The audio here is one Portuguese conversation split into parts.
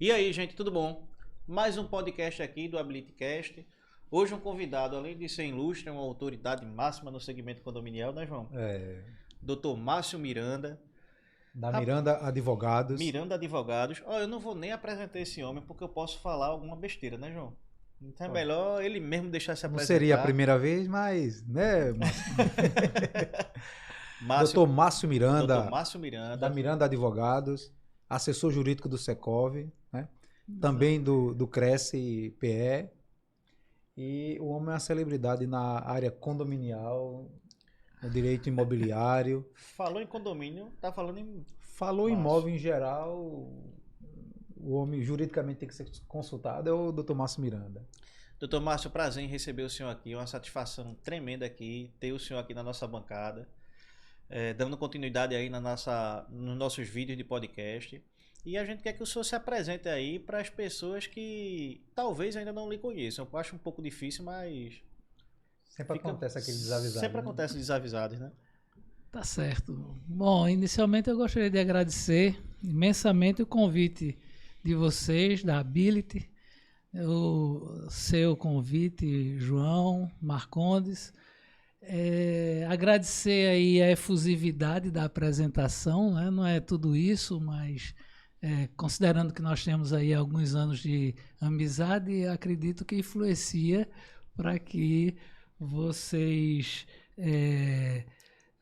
E aí, gente, tudo bom? Mais um podcast aqui do AbilityCast. Hoje um convidado, além de ser ilustre, é uma autoridade máxima no segmento condominial, né, João? Dr. Márcio Miranda. Da Miranda Advogados. Miranda Advogados. Eu não vou nem apresentar esse homem porque eu posso falar alguma besteira, né, João? Então é melhor ele mesmo deixar se apresentar. Não seria a primeira vez, mas, né, Márcio? Dr. Márcio Miranda. Dr. Márcio Miranda. Da Miranda Advogados, assessor jurídico do Secov, né? Também do Cresce PE. E o homem é uma celebridade na área condominial, no direito imobiliário. Falou em condomínio, tá falando em... Falou em imóvel em geral, o homem juridicamente tem que ser consultado, é o Dr. Márcio Miranda. Doutor Márcio, prazer em receber o senhor aqui, uma satisfação tremenda aqui, ter o senhor aqui na nossa bancada, dando continuidade aí nos nossos vídeos de podcast. E a gente quer que o senhor se apresente aí para as pessoas que talvez ainda não lhe conheçam. Eu acho um pouco difícil, mas... Sempre acontece aquele desavisado. Sempre acontece desavisados, né? Tá certo. Bom, inicialmente eu gostaria de agradecer imensamente o convite de vocês, da Ability, o seu convite, João Marcondes. Agradecer aí a efusividade da apresentação, né? Não é tudo isso, mas considerando que nós temos aí alguns anos de amizade, acredito que influencia para que vocês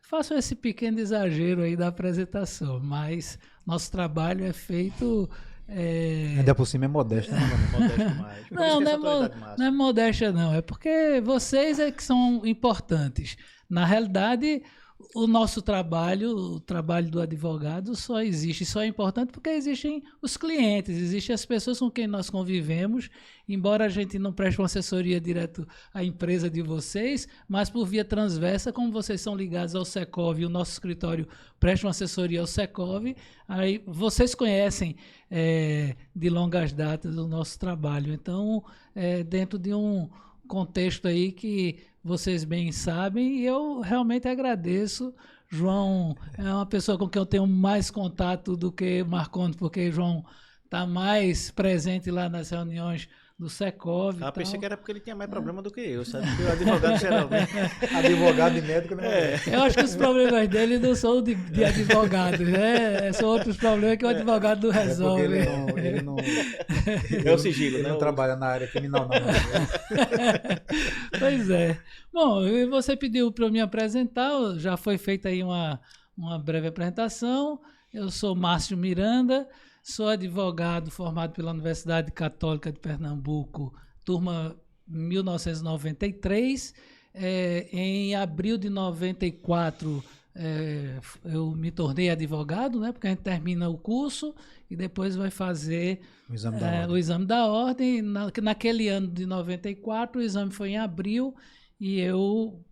façam esse pequeno exagero aí da apresentação, mas nosso trabalho é feito... Ainda por cima é modesta, né? Modesta demais. Não é modéstia não, é porque vocês é que são importantes. Na realidade, o nosso trabalho, o trabalho do advogado só é importante porque existem os clientes, existem as pessoas com quem nós convivemos, embora a gente não preste uma assessoria direto à empresa de vocês, mas por via transversa, como vocês são ligados ao Secov e o nosso escritório presta uma assessoria ao Secov, aí vocês conhecem de longas datas o nosso trabalho. Então, dentro de um contexto aí que vocês bem sabem, e eu realmente agradeço. João é uma pessoa com quem eu tenho mais contato do que Marcondes, porque João está mais presente lá nas reuniões do Secov. Pensei que era porque ele tinha mais problema do que eu, sabe? Porque o advogado geralmente... Advogado e médico não Eu acho que os problemas dele não são de advogados, né? São outros problemas que o advogado não resolve. Ele não é o sigilo, ele né? não trabalha na área criminal, não. Pois é. Bom, você pediu para eu me apresentar, já foi feita aí uma breve apresentação. Eu sou Márcio Miranda, sou advogado formado pela Universidade Católica de Pernambuco, turma 1993. Em abril de 94, eu me tornei advogado, né? Porque a gente termina o curso e depois vai fazer o exame da ordem. Naquele ano de 94, o exame foi em abril e eu...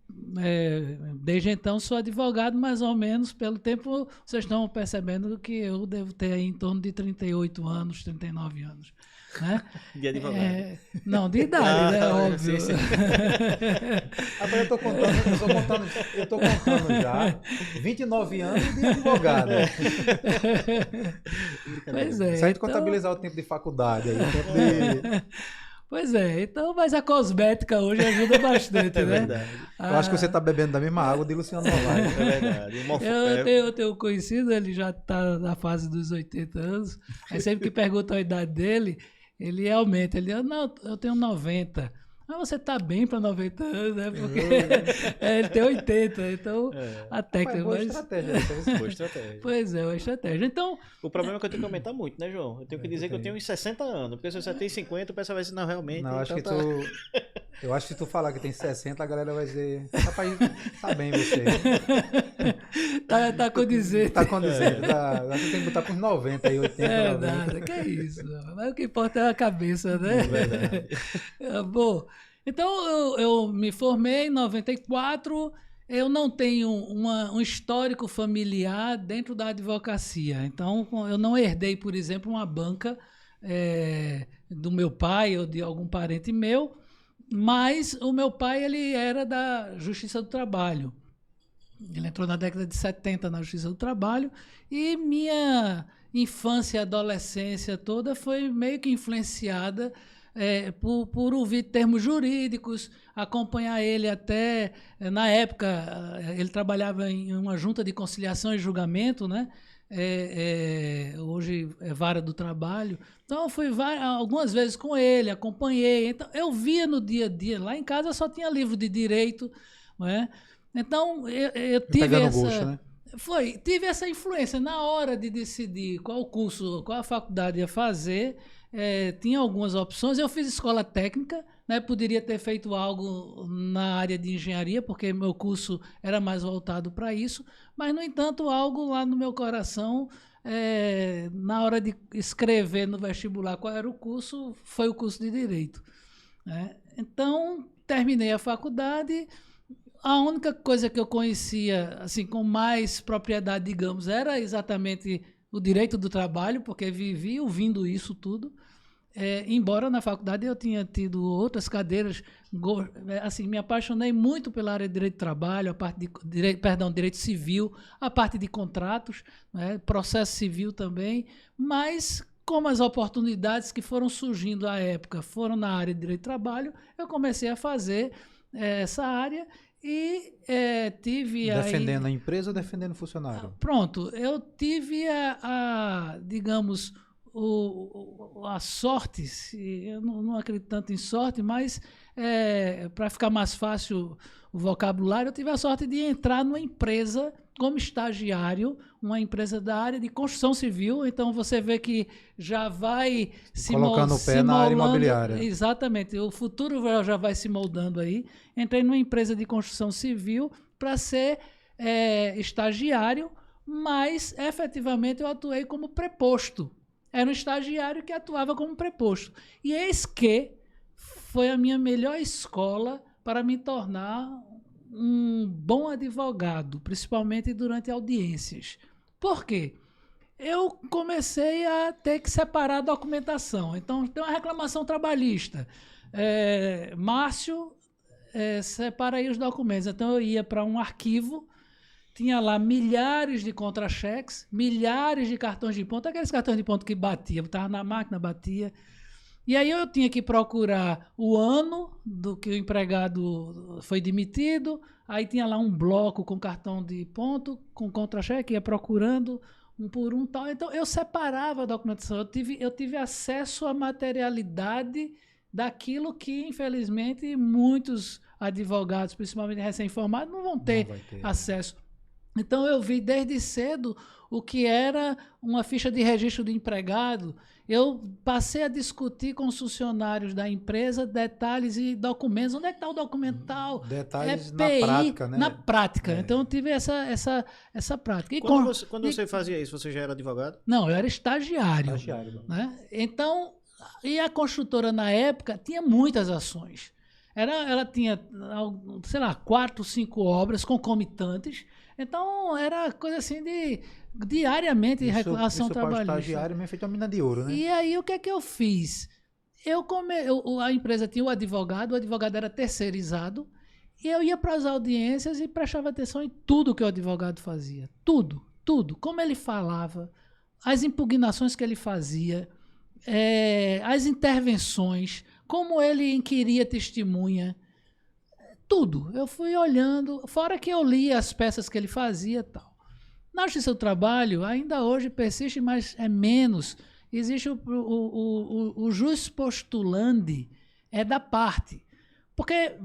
desde então sou advogado, mais ou menos pelo tempo, vocês estão percebendo que eu devo ter aí em torno de 38 anos, 39 anos, né? De advogado. Não, de idade, né? Óbvio. Sim. Agora eu tô contando já 29 anos de advogado. Pois é. Se a gente contabilizar o tempo de faculdade aí, o tempo de... Pois é, então, mas a cosmética hoje ajuda bastante, né? Verdade. Eu acho que você está bebendo da mesma água de Luciano Novaes. É verdade. Eu tenho conhecido, ele já está na fase dos 80 anos, aí sempre que perguntam a idade dele, ele aumenta, ele diz, não, eu tenho 90. Mas você está bem para 90 anos, né? Porque ele tem 80, então a técnica... Boa estratégia. Boa estratégia. Pois é, uma estratégia. Então... O problema é que eu tenho que aumentar muito, né, João? Eu tenho que dizer que eu tenho uns 60 anos, porque se você tem 50, o pessoal vai dizer, não, realmente... Não, acho então que eu acho que se tu falar que tem 60, a galera vai dizer, rapaz, tá bem você. Tá condizente. Tá condizente. Acho que tem que botar por 90 e 80, 90. Nada, que é isso. Mas o que importa é a cabeça, né? É verdade. Bom, então eu me formei em 94, eu não tenho um histórico familiar dentro da advocacia. Então, eu não herdei, por exemplo, uma banca do meu pai ou de algum parente meu, mas o meu pai ele era da Justiça do Trabalho. Ele entrou na década de 70 na Justiça do Trabalho e minha infância e adolescência toda foi meio que influenciada por ouvir termos jurídicos, acompanhar ele até, na época, ele trabalhava em uma junta de conciliação e julgamento, né? Hoje é vara do trabalho. Então, eu fui algumas vezes com ele, acompanhei. Então, eu via no dia a dia. Lá em casa só tinha livro de direito. Não é? Então, eu tive essa... gosto, né? Tive essa influência. Na hora de decidir qual curso, qual a faculdade ia fazer, tinha algumas opções. Eu fiz escola técnica, né? Poderia ter feito algo na área de engenharia, porque meu curso era mais voltado para isso, mas, no entanto, algo lá no meu coração, na hora de escrever no vestibular qual era o curso, foi o curso de Direito. Né? Então, terminei a faculdade. A única coisa que eu conhecia assim, com mais propriedade, digamos, era exatamente o direito do trabalho, porque vivi ouvindo isso tudo. Embora na faculdade eu tinha tido outras cadeiras, assim, me apaixonei muito pela área de direito do trabalho, a parte de direito civil, a parte de contratos, né, processo civil também, mas como as oportunidades que foram surgindo à época foram na área de direito do trabalho, eu comecei a fazer essa área e tive defendendo aí, a empresa ou defendendo o funcionário? Pronto, eu tive digamos, a sorte, eu não acredito tanto em sorte, mas para ficar mais fácil o vocabulário, eu tive a sorte de entrar numa empresa como estagiário, uma empresa da área de construção civil. Então você vê que já vai colocando o pé na área imobiliária. Exatamente, o futuro já vai se moldando aí. Entrei numa empresa de construção civil para ser estagiário, mas efetivamente eu atuei como preposto. Era um estagiário que atuava como preposto. E eis que foi a minha melhor escola para me tornar um bom advogado, principalmente durante audiências. Por quê? Eu comecei a ter que separar a documentação. Então, tem uma reclamação trabalhista. Márcio, separa aí os documentos. Então, eu ia para um arquivo, tinha lá milhares de contra-cheques, milhares de cartões de ponto, aqueles cartões de ponto que batia, botava na máquina, batia. E aí eu tinha que procurar o ano do que o empregado foi demitido, aí tinha lá um bloco com cartão de ponto, com contra-cheque, ia procurando um por um tal. Então eu separava a documentação, eu tive acesso à materialidade daquilo que, infelizmente, muitos advogados, principalmente recém-formados, não vão ter acesso. Então eu vi desde cedo o que era uma ficha de registro de empregado. Eu passei a discutir com os funcionários da empresa detalhes e documentos. Onde é que está o documental? Detalhes EPI, na prática, né? Na prática. Então eu tive essa prática. E quando você fazia isso, você já era advogado? Não, eu era estagiário. Né? Então, e a construtora na época tinha muitas ações. Ela tinha, sei lá, 4, 5 obras concomitantes. Então, era coisa assim de diariamente de reclamação trabalhista. Estagiário me feito uma mina de ouro, né? E aí, o que é que eu fiz? A empresa tinha o advogado era terceirizado, e eu ia para as audiências e prestava atenção em tudo que o advogado fazia. Tudo, tudo. Como ele falava, as impugnações que ele fazia, as intervenções, como ele inquiria testemunha, tudo. Eu fui olhando, fora que eu li as peças que ele fazia e tal. Na Justiça do Trabalho, ainda hoje persiste, mas é menos. Existe o jus postulandi, da parte. Porque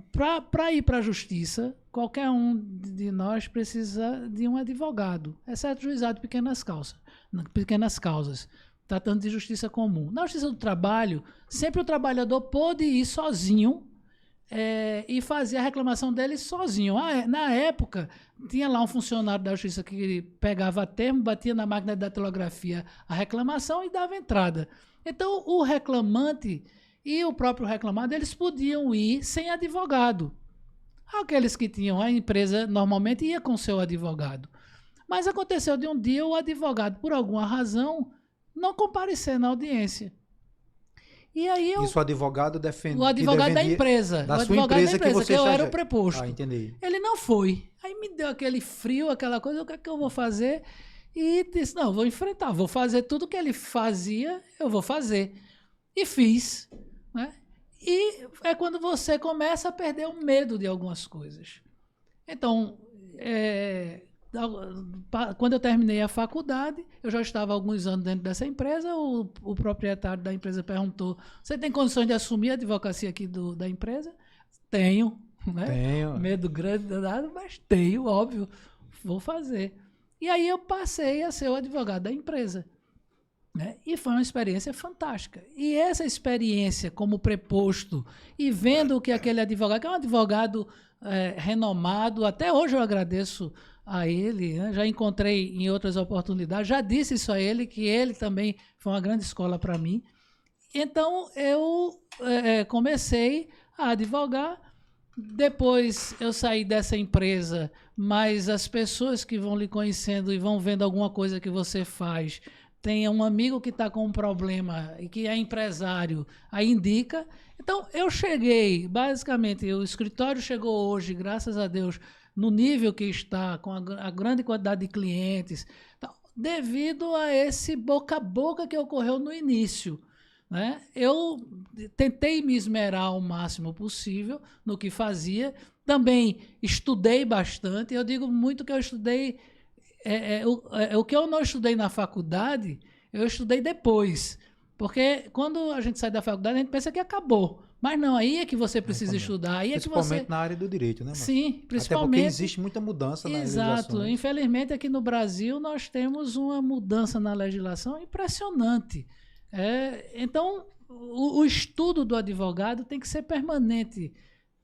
para ir para a Justiça, qualquer um de nós precisa de um advogado, exceto juizado de pequenas causas, tratando de justiça comum. Na Justiça do Trabalho, sempre o trabalhador pôde ir sozinho e fazer a reclamação dele sozinho. Na época, tinha lá um funcionário da Justiça que pegava a termo, batia na máquina de datilografia a reclamação e dava entrada. Então, o reclamante e o próprio reclamado, eles podiam ir sem advogado. Aqueles que tinham a empresa, normalmente ia com seu advogado. Mas aconteceu de um dia o advogado, por alguma razão, não comparecer na audiência. E aí Isso o advogado defende. O advogado da empresa. Da sua empresa que você eu era o preposto. Entendi. Ele não foi. Aí me deu aquele frio, aquela coisa, o que é que eu vou fazer? e disse, não, vou enfrentar, vou fazer tudo que ele fazia, eu vou fazer. E fiz, né? E é quando você começa a perder o medo de algumas coisas. Então, quando eu terminei a faculdade, eu já estava há alguns anos dentro dessa empresa, o proprietário da empresa perguntou, você tem condições de assumir a advocacia aqui da empresa? Tenho, né? Tenho. Medo grande, mas tenho, óbvio, vou fazer. E aí eu passei a ser o advogado da empresa. Né? E foi uma experiência fantástica. E essa experiência como preposto e vendo que aquele advogado, que é um advogado renomado, até hoje eu agradeço a ele, né? Já encontrei em outras oportunidades, já disse isso a ele, que ele também foi uma grande escola para mim. Então eu comecei a advogar. Depois eu saí dessa empresa, mas as pessoas que vão lhe conhecendo e vão vendo alguma coisa que você faz, tem um amigo que está com um problema e que é empresário, aí indica. Então eu cheguei, basicamente, o escritório chegou hoje, graças a Deus, no nível que está, com a grande quantidade de clientes, então, devido a esse boca a boca que ocorreu no início. Né? Eu tentei me esmerar o máximo possível no que fazia, também estudei bastante, eu digo muito que eu estudei, o que eu não estudei na faculdade, eu estudei depois, porque quando a gente sai da faculdade a gente pensa que acabou, mas não, aí é que você precisa estudar, aí é que você... Principalmente na área do direito, né, Marcos? Sim, principalmente... Até porque existe muita mudança na legislação. Exato, infelizmente aqui no Brasil nós temos uma mudança na legislação impressionante. Então, o estudo do advogado tem que ser permanente,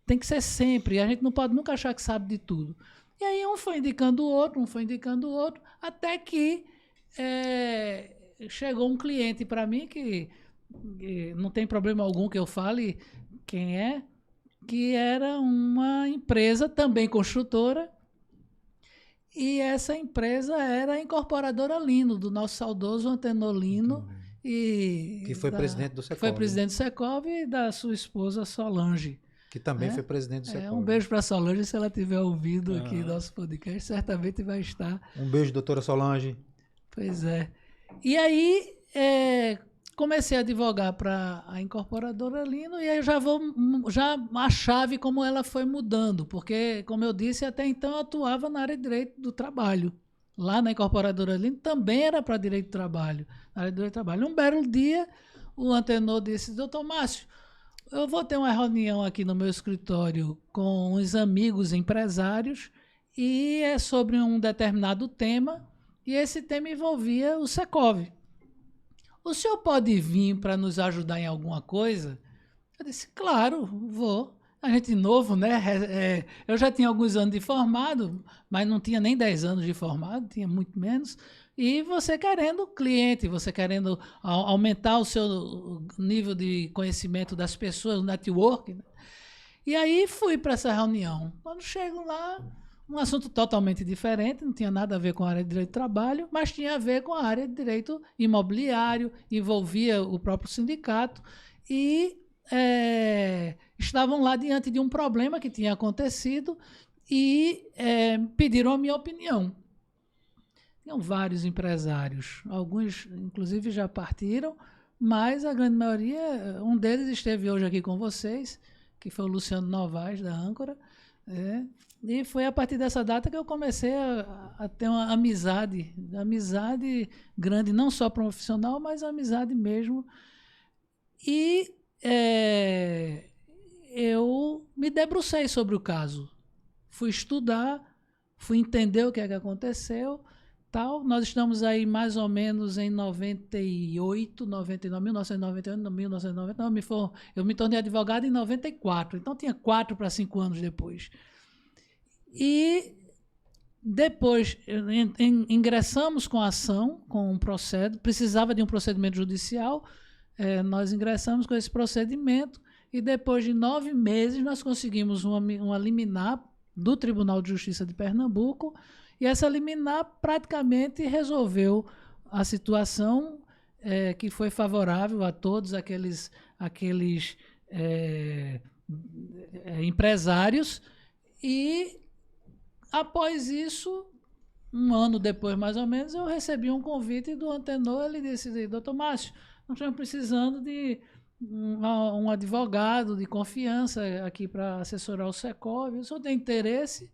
tem que ser sempre. A gente não pode nunca achar que sabe de tudo. E aí um foi indicando o outro, até que chegou um cliente para mim que não tem problema algum que eu fale quem é, que era uma empresa também construtora, e essa empresa era a Incorporadora Lino, do nosso saudoso Antenor Lino. Que foi presidente do Secov. Foi presidente do Secov e da sua esposa Solange. Que também foi presidente do Secov. Um beijo para Solange, se ela tiver ouvido aqui nosso podcast, certamente vai estar. Um beijo, doutora Solange. Pois é. E aí, comecei a advogar para a Incorporadora Lino, e aí já a chave como ela foi mudando, porque, como eu disse, até então eu atuava na área de direito do trabalho. Lá na Incorporadora Lino também era para direito do trabalho. Na área de direito do trabalho. Um belo dia, o Antenor disse, doutor Márcio, eu vou ter uma reunião aqui no meu escritório com uns amigos empresários e é sobre um determinado tema, e esse tema envolvia o Secov. O senhor pode vir para nos ajudar em alguma coisa? Eu disse, claro, vou. A gente novo, né? Eu já tinha alguns anos de formado, mas não tinha nem 10 anos de formado, tinha muito menos. E você querendo cliente, você querendo aumentar o seu nível de conhecimento das pessoas, o network. Né? E aí fui para essa reunião. Quando chego lá, um assunto totalmente diferente, não tinha nada a ver com a área de direito do trabalho, mas tinha a ver com a área de direito imobiliário, envolvia o próprio sindicato e estavam lá diante de um problema que tinha acontecido e pediram a minha opinião. Tinham vários empresários, alguns inclusive já partiram, mas a grande maioria, um deles esteve hoje aqui com vocês, que foi o Luciano Novaes, da Âncora, e foi a partir dessa data que eu comecei a ter uma amizade grande, não só profissional, mas amizade mesmo. E eu me debrucei sobre o caso. Fui estudar, fui entender o que é que aconteceu. Tal. Nós estamos aí mais ou menos em 98, 99, 1998, 1999. Eu me tornei advogado em 94, então tinha 4 para 5 anos depois. E depois ingressamos com a ação, com um procedimento, precisava de um procedimento judicial, nós ingressamos com esse procedimento e depois de 9 meses nós conseguimos uma liminar do Tribunal de Justiça de Pernambuco, e essa liminar praticamente resolveu a situação, que foi favorável a todos aqueles empresários. E, após isso, um ano depois, mais ou menos, eu recebi um convite do Antenor. Ele disse: doutor Márcio, nós estamos precisando de um advogado de confiança aqui para assessorar o Secov. O senhor tem interesse?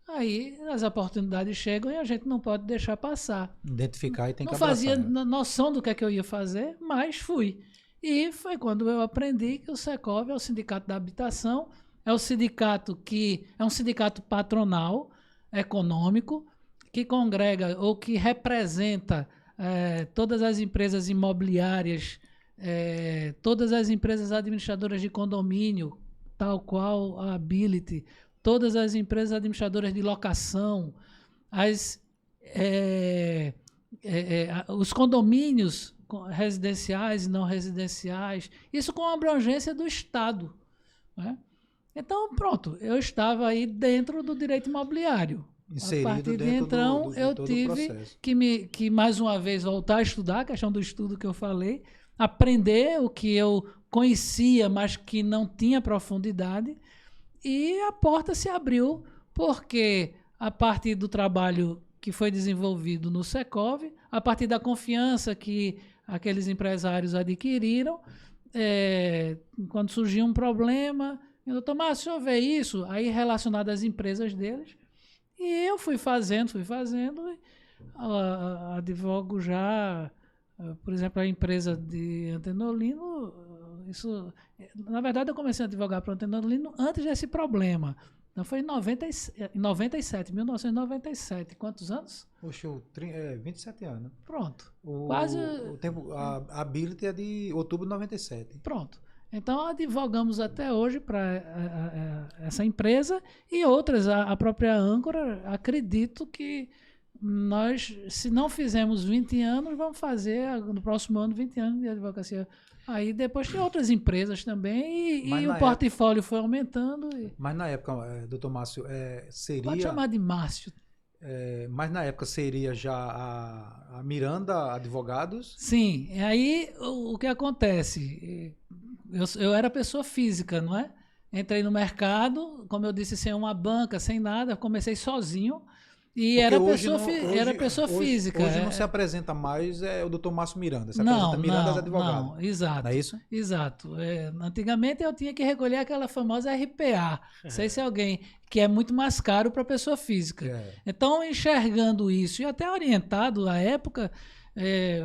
Aí as oportunidades chegam e a gente não pode deixar passar. Identificar e tem que abraçar. Não fazia noção do que é que eu ia fazer, mas fui. E foi quando eu aprendi que o Secov é o Sindicato da Habitação, é o sindicato que é um sindicato patronal, econômico, que congrega ou que representa todas as empresas imobiliárias, todas as empresas administradoras de condomínio, tal qual a Ability, todas as empresas administradoras de locação, os condomínios residenciais e não residenciais, isso com a abrangência do Estado, né? Então, pronto, eu estava aí dentro do direito imobiliário. Inserido a partir de então, eu tive que mais uma vez voltar a estudar, a questão do estudo que eu falei, aprender o que eu conhecia, mas que não tinha profundidade, e a porta se abriu, porque a partir do trabalho que foi desenvolvido no Secov, a partir da confiança que aqueles empresários adquiriram, quando surgia um problema, eu, doutor Márcio, o senhor vê isso? Aí relacionado às empresas deles, e eu fui fazendo, advogo já, por exemplo, a empresa de Antenolino, na verdade eu comecei a advogar para o Antenolino antes desse problema. Então foi em 1997. Quantos anos? Poxa, 27 anos. Pronto. A Ability é de outubro de 97. Pronto. Então advogamos até hoje para essa empresa e outras. A própria Âncora, acredito que nós, se não fizemos 20 anos, vamos fazer no próximo ano 20 anos de advocacia. Aí depois tem outras empresas também e o portfólio foi aumentando. Mas na época, doutor Márcio, seria... Pode chamar de Márcio. Mas na época seria já a Miranda Advogados? Sim. E aí o que acontece? Eu era pessoa física, não é? Entrei no mercado, como eu disse, sem uma banca, sem nada, comecei sozinho. E era pessoa física. Hoje não se apresenta mais o doutor Márcio Miranda. Se apresenta Miranda Advogado. Não, exato. Não é isso? Exato. Antigamente eu tinha que recolher aquela famosa RPA. Não sei se alguém, que é muito mais caro para pessoa física. Então, enxergando isso e até orientado à época,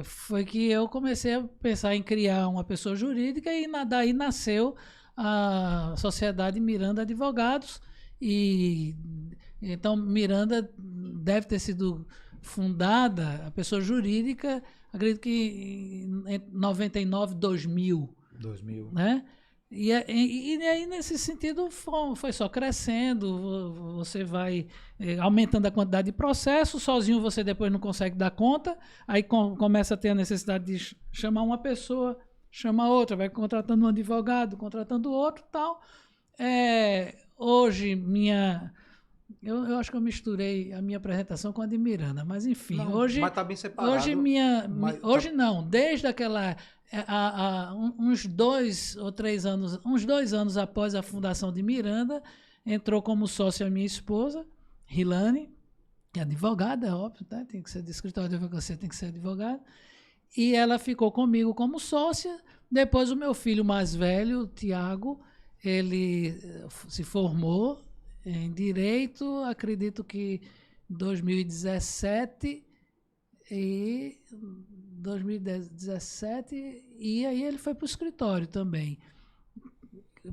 foi que eu comecei a pensar em criar uma pessoa jurídica e daí nasceu a Sociedade Miranda Advogados. E então Miranda deve ter sido fundada, a pessoa jurídica, acredito que em 99, 2000. Né? E aí, nesse sentido, foi só crescendo, você vai aumentando a quantidade de processos, sozinho você depois não consegue dar conta, aí começa a ter a necessidade de chamar uma pessoa, chama outra, vai contratando um advogado, contratando outro e tal. Hoje, eu acho que eu misturei a minha apresentação com a de Miranda, mas enfim, não, hoje... Mas está bem separado. Hoje não, desde aquela... uns 2 ou 3 anos, uns 2 anos após a fundação de Miranda, entrou como sócia a minha esposa, Rilane, que é advogada, é óbvio, né? Tem que ser de escritório de advocacia, tem que ser advogada, e ela ficou comigo como sócia. Depois o meu filho mais velho, Tiago, ele se formou em Direito, acredito que em 2017, e aí ele foi para o escritório também.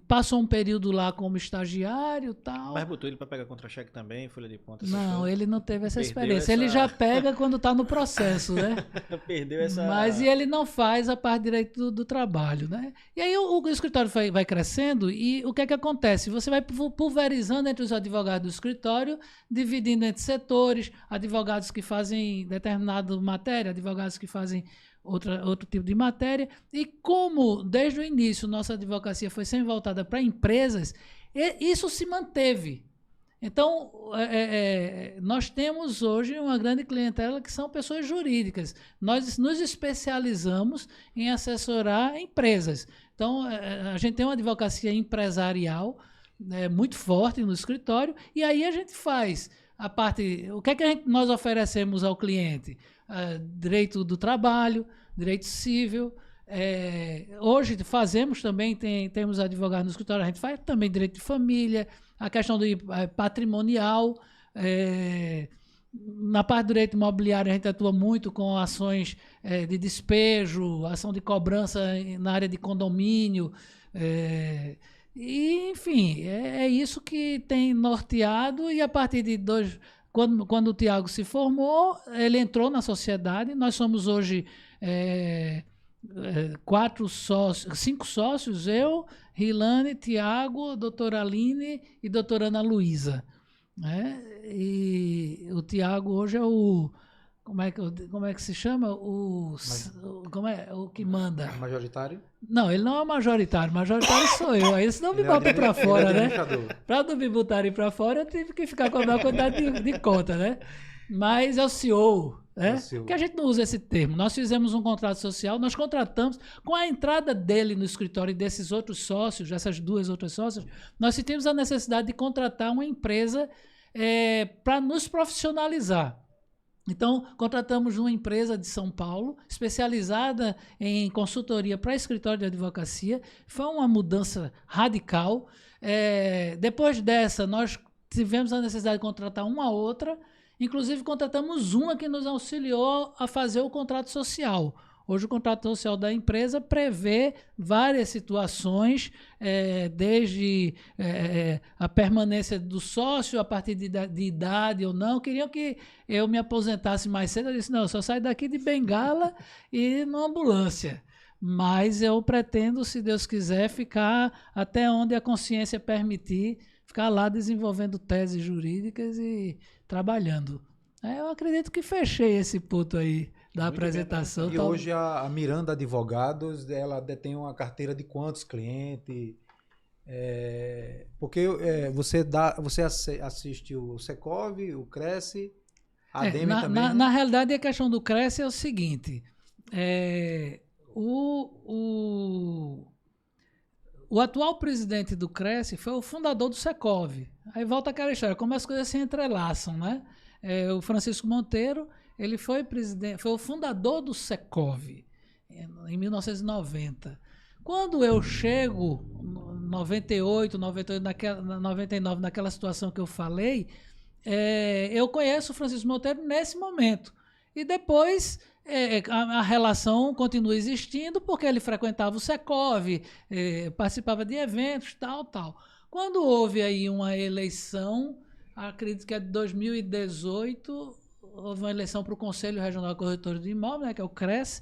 Passou um período lá como estagiário e tal. Mas botou ele para pegar contra-cheque também, folha de conta? Não, ele não teve essa experiência. Ele já pega quando está no processo, né? Perdeu essa... Mas ele não faz a parte de direito do trabalho, né? E aí o escritório vai crescendo e o que é que acontece? Você vai pulverizando entre os advogados do escritório, dividindo entre setores, advogados que fazem determinada matéria, advogados que fazem outro tipo de matéria, e como desde o início nossa advocacia foi sempre voltada para empresas, isso se manteve. Então, nós temos hoje uma grande clientela que são pessoas jurídicas. Nós nos especializamos em assessorar empresas. Então, a gente tem uma advocacia empresarial muito forte no escritório, e aí a gente faz o que é que nós oferecemos ao cliente? Direito do trabalho, direito civil. Hoje fazemos também, temos advogados no escritório, a gente faz também direito de família, a questão do patrimonial. Na parte do direito imobiliário, a gente atua muito com ações de despejo, ação de cobrança na área de condomínio. E, enfim, é isso que tem norteado. E a partir de quando o Tiago se formou, ele entrou na sociedade. Nós somos hoje 5 sócios, eu, Rilane, Tiago, doutora Aline e doutora Ana Luísa. E o Tiago hoje é o... Como é que se chama? O que manda? Majoritário? Não, ele não é majoritário sou eu. Aí senão me botam para fora, né? Para não me botarem para fora, eu tive que ficar com a minha quantidade de conta, né? Mas é o CEO, né? Que a gente não usa esse termo. Nós fizemos um contrato social, nós contratamos, com a entrada dele no escritório e desses outros sócios, essas 2 outras sócias, nós sentimos a necessidade de contratar uma empresa para nos profissionalizar. Então, contratamos uma empresa de São Paulo, especializada em consultoria para escritório de advocacia. Foi uma mudança radical. Depois dessa, nós tivemos a necessidade de contratar uma outra. Inclusive, contratamos uma que nos auxiliou a fazer o contrato social. Hoje, o contrato social da empresa prevê várias situações, desde a permanência do sócio a partir de idade ou não. Queriam que eu me aposentasse mais cedo. Eu disse, não, eu só saio daqui de bengala e numa ambulância. Mas eu pretendo, se Deus quiser, ficar até onde a consciência permitir, ficar lá desenvolvendo teses jurídicas e trabalhando. Eu acredito que fechei esse ponto aí da muito apresentação. E hoje a Miranda Advogados, ela detém uma carteira de quantos clientes? Porque você assiste o Secov, o Cresce, a Ademe também. Na realidade, a questão do Cresce é o seguinte. O atual presidente do Cresce foi o fundador do Secov. Aí volta aquela história, como as coisas se entrelaçam, né? O Francisco Monteiro, ele foi o fundador do Secov em 1990. Quando eu chego, 98, 99, naquela situação que eu falei, eu conheço o Francisco Monteiro nesse momento. E depois a relação continua existindo porque ele frequentava o Secov, participava de eventos, tal. Quando houve aí uma eleição, acredito que é de 2018, houve uma eleição para o Conselho Regional de Corretores de Imóveis, né, que é o CRES.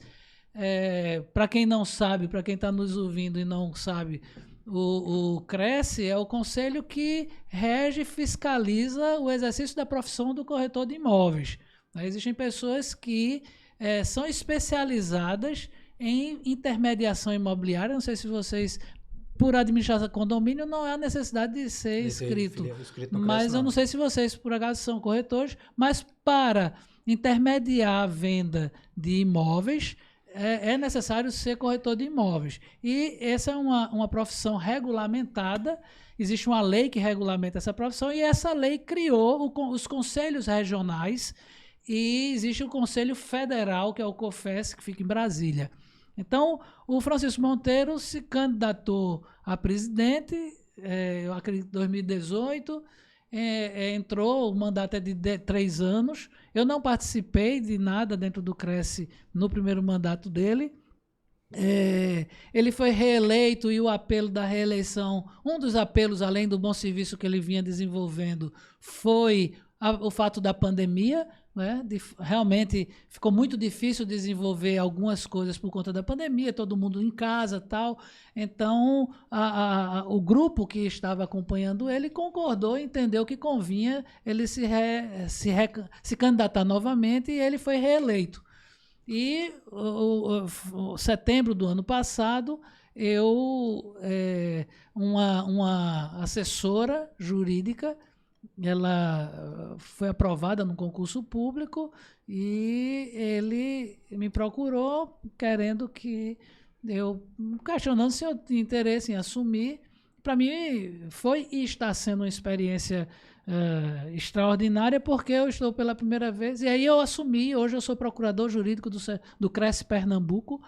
Para quem não sabe, para quem está nos ouvindo e não sabe, o CRES é o conselho que rege e fiscaliza o exercício da profissão do corretor de imóveis. Existem pessoas que são especializadas em intermediação imobiliária. Não sei se vocês... Por administração de condomínio, não há necessidade de ser inscrito. Mas eu não sei se vocês, por acaso, são corretores, mas para intermediar a venda de imóveis, é necessário ser corretor de imóveis. E essa é uma profissão regulamentada, existe uma lei que regulamenta essa profissão, e essa lei criou os conselhos regionais, e existe o Conselho Federal, que é o COFES, que fica em Brasília. Então, o Francisco Monteiro se candidatou a presidente, eu acredito, em 2018, entrou, o mandato é de 3 anos. Eu não participei de nada dentro do Cresce no primeiro mandato dele. Ele foi reeleito e o apelo da reeleição, um dos apelos, além do bom serviço que ele vinha desenvolvendo, foi o fato da pandemia. Realmente ficou muito difícil desenvolver algumas coisas por conta da pandemia, todo mundo em casa e tal. Então, o grupo que estava acompanhando ele concordou, entendeu que convinha ele se candidatar novamente, e ele foi reeleito. E setembro do ano passado, uma assessora jurídica, ela foi aprovada no concurso público, e ele me procurou questionando se eu tinha interesse em assumir, para mim, foi e está sendo uma experiência extraordinária, porque eu estou pela primeira vez, e aí eu assumi, hoje eu sou procurador jurídico do CRES Pernambuco,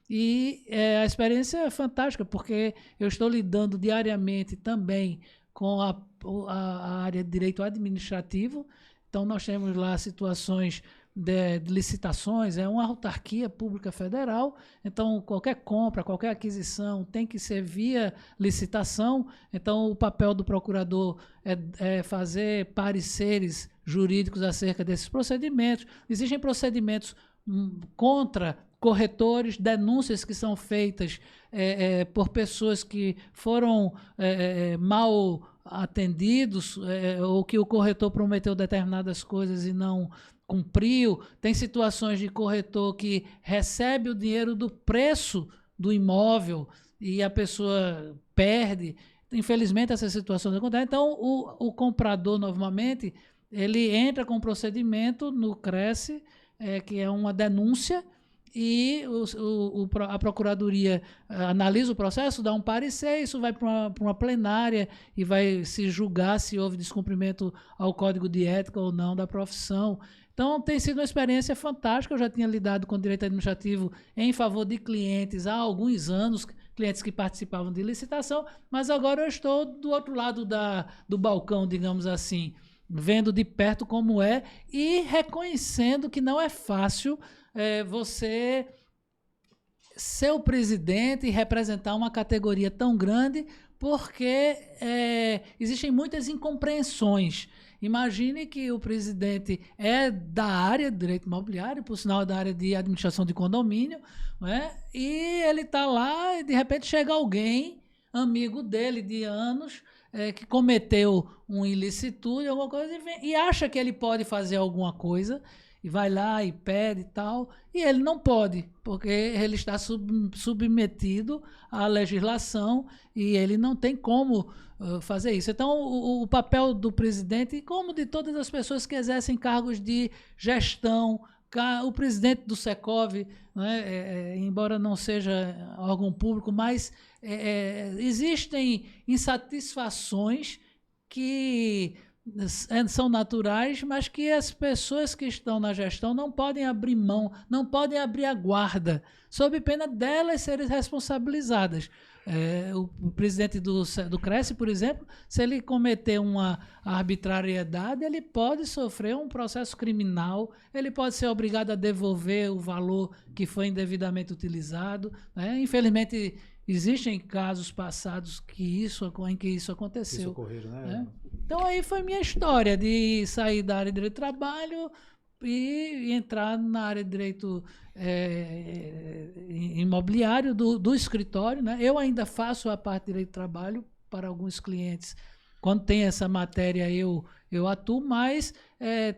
e a experiência é fantástica, porque eu estou lidando diariamente também com a área de direito administrativo. Então, nós temos lá situações de licitações, é uma autarquia pública federal, então qualquer compra, qualquer aquisição tem que ser via licitação. Então, o papel do procurador é fazer pareceres jurídicos acerca desses procedimentos. Existem procedimentos contra corretores, denúncias que são feitas por pessoas que foram mal atendidos, ou que o corretor prometeu determinadas coisas e não cumpriu. Tem situações de corretor que recebe o dinheiro do preço do imóvel e a pessoa perde. Infelizmente, essas situações acontecem. Então, o comprador, novamente, ele entra com um procedimento no CRES, que é uma denúncia, e a Procuradoria analisa o processo, dá um parecer, isso vai para uma plenária e vai se julgar se houve descumprimento ao Código de Ética ou não da profissão. Então, tem sido uma experiência fantástica. Eu já tinha lidado com direito administrativo em favor de clientes há alguns anos, clientes que participavam de licitação, mas agora eu estou do outro lado do balcão, digamos assim, vendo de perto como é e reconhecendo que não é fácil você ser o presidente e representar uma categoria tão grande, porque existem muitas incompreensões. Imagine que o presidente é da área de direito imobiliário, por sinal da área de administração de condomínio, né? E ele está lá e de repente chega alguém, amigo dele de anos, que cometeu uma ilicitude, alguma coisa, e acha que ele pode fazer alguma coisa, e vai lá e pede e tal, e ele não pode, porque ele está submetido à legislação e ele não tem como fazer isso. Então, o papel do presidente, como de todas as pessoas que exercem cargos de gestão, o presidente do Secov, né, embora não seja órgão público, mas existem insatisfações que são naturais, mas que as pessoas que estão na gestão não podem abrir mão, não podem abrir a guarda, sob pena delas serem responsabilizadas. O presidente do CRES, por exemplo, se ele cometer uma arbitrariedade, ele pode sofrer um processo criminal, ele pode ser obrigado a devolver o valor que foi indevidamente utilizado, né? Infelizmente, existem casos passados em que isso aconteceu. Isso ocorreram, né? Né? Então, aí foi minha história de sair da área de direito do trabalho e entrar na área de direito imobiliário do escritório. Né? Eu ainda faço a parte de direito do trabalho para alguns clientes. Quando tem essa matéria, eu atuo, mas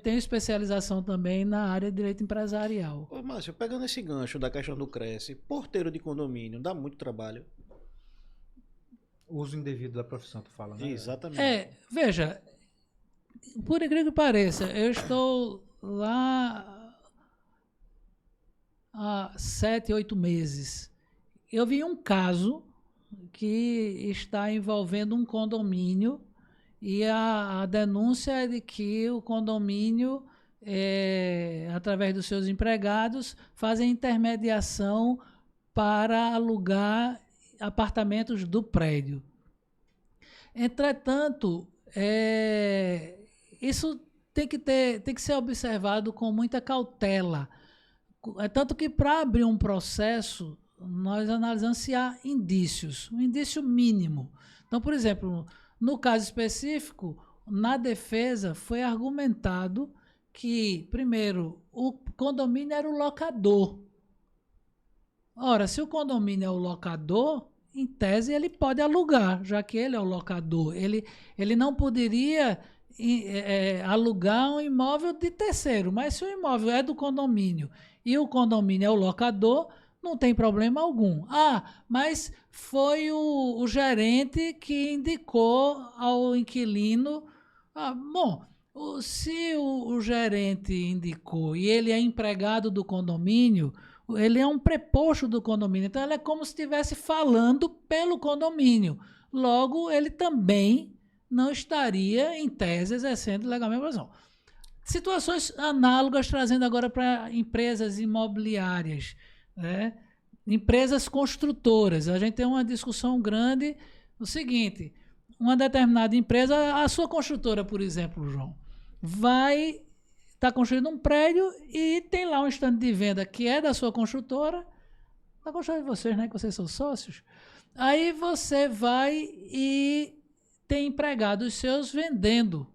tenho especialização também na área de direito empresarial. Ô, Márcio, pegando esse gancho da questão do CRES, porteiro de condomínio dá muito trabalho? Uso indevido da profissão, tu fala, né? Exatamente. Veja, por incrível que pareça, eu estou lá há 7, 8 meses. Eu vi um caso que está envolvendo um condomínio e a denúncia é de que o condomínio, através dos seus empregados, fazem intermediação para alugar apartamentos do prédio. Entretanto, isso tem que ser observado com muita cautela. Tanto que, para abrir um processo, nós analisamos se há indícios, um indício mínimo. Então, por exemplo, no caso específico, na defesa foi argumentado que, primeiro, o condomínio era o locador. Ora, se o condomínio é o locador, em tese ele pode alugar, já que ele é o locador. Ele não poderia alugar um imóvel de terceiro, mas se o imóvel é do condomínio e o condomínio é o locador, não tem problema algum. Mas foi o gerente que indicou ao inquilino. Se o gerente indicou e ele é empregado do condomínio, ele é um preposto do condomínio, então ele é como se estivesse falando pelo condomínio. Logo, ele também não estaria, em tese, exercendo legalmente a profissão. Situações análogas, trazendo agora para empresas imobiliárias, né? Empresas construtoras. A gente tem uma discussão grande no seguinte: uma determinada empresa, a sua construtora, por exemplo, João, vai estar construindo um prédio e tem lá um estande de venda que é da sua construtora, da construtora de vocês, né, que vocês são sócios. Aí você vai e tem empregados seus vendendo.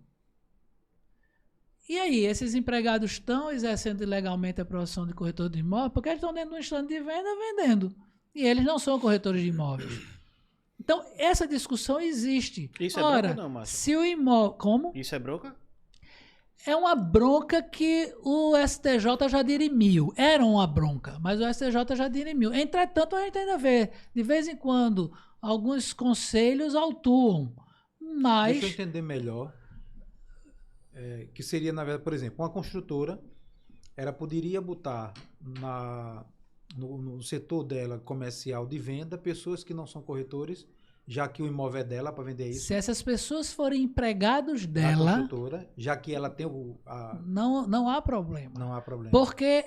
E aí, esses empregados estão exercendo ilegalmente a profissão de corretor de imóvel porque eles estão dentro de um estande de venda vendendo. E eles não são corretores de imóveis. Então, essa discussão existe. Isso é Ora, bronca ou não, Márcio? se o imóvel... Como? Isso é bronca? É uma bronca que o STJ já dirimiu. Era uma bronca, mas o STJ já dirimiu. Entretanto, a gente ainda vê, de vez em quando, alguns conselhos autuam. Mas... Deixa eu entender melhor. Que seria, na verdade, por exemplo, uma construtora, ela poderia botar no setor dela comercial de venda pessoas que não são corretores, já que o imóvel é dela para vender isso. Se essas pessoas forem empregados dela, a construtora, já que ela tem não há problema. Não há problema. Porque